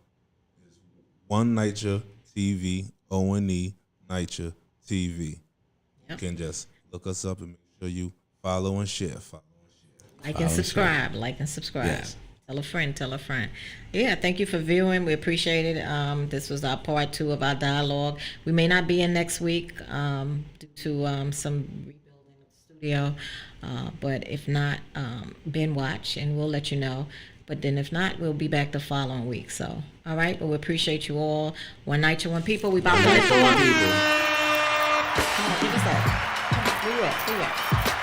S2: It's One Nature TV, O-N-E, Nature TV. You can just look us up and make sure you follow and share.
S1: Like and subscribe. Like and subscribe.
S3: Yes.
S1: Tell a friend. Tell a friend. Yeah, thank you for viewing. We appreciate it. This was our part 2 of our dialogue. We may not be in next week due to some rebuilding of the studio. But if not, binge watch and we'll let you know. But then if not, we'll be back the following week. So, all right. But we appreciate you all. One Night to One People. We about to let you on. Come on, give us that. Come on, where you at?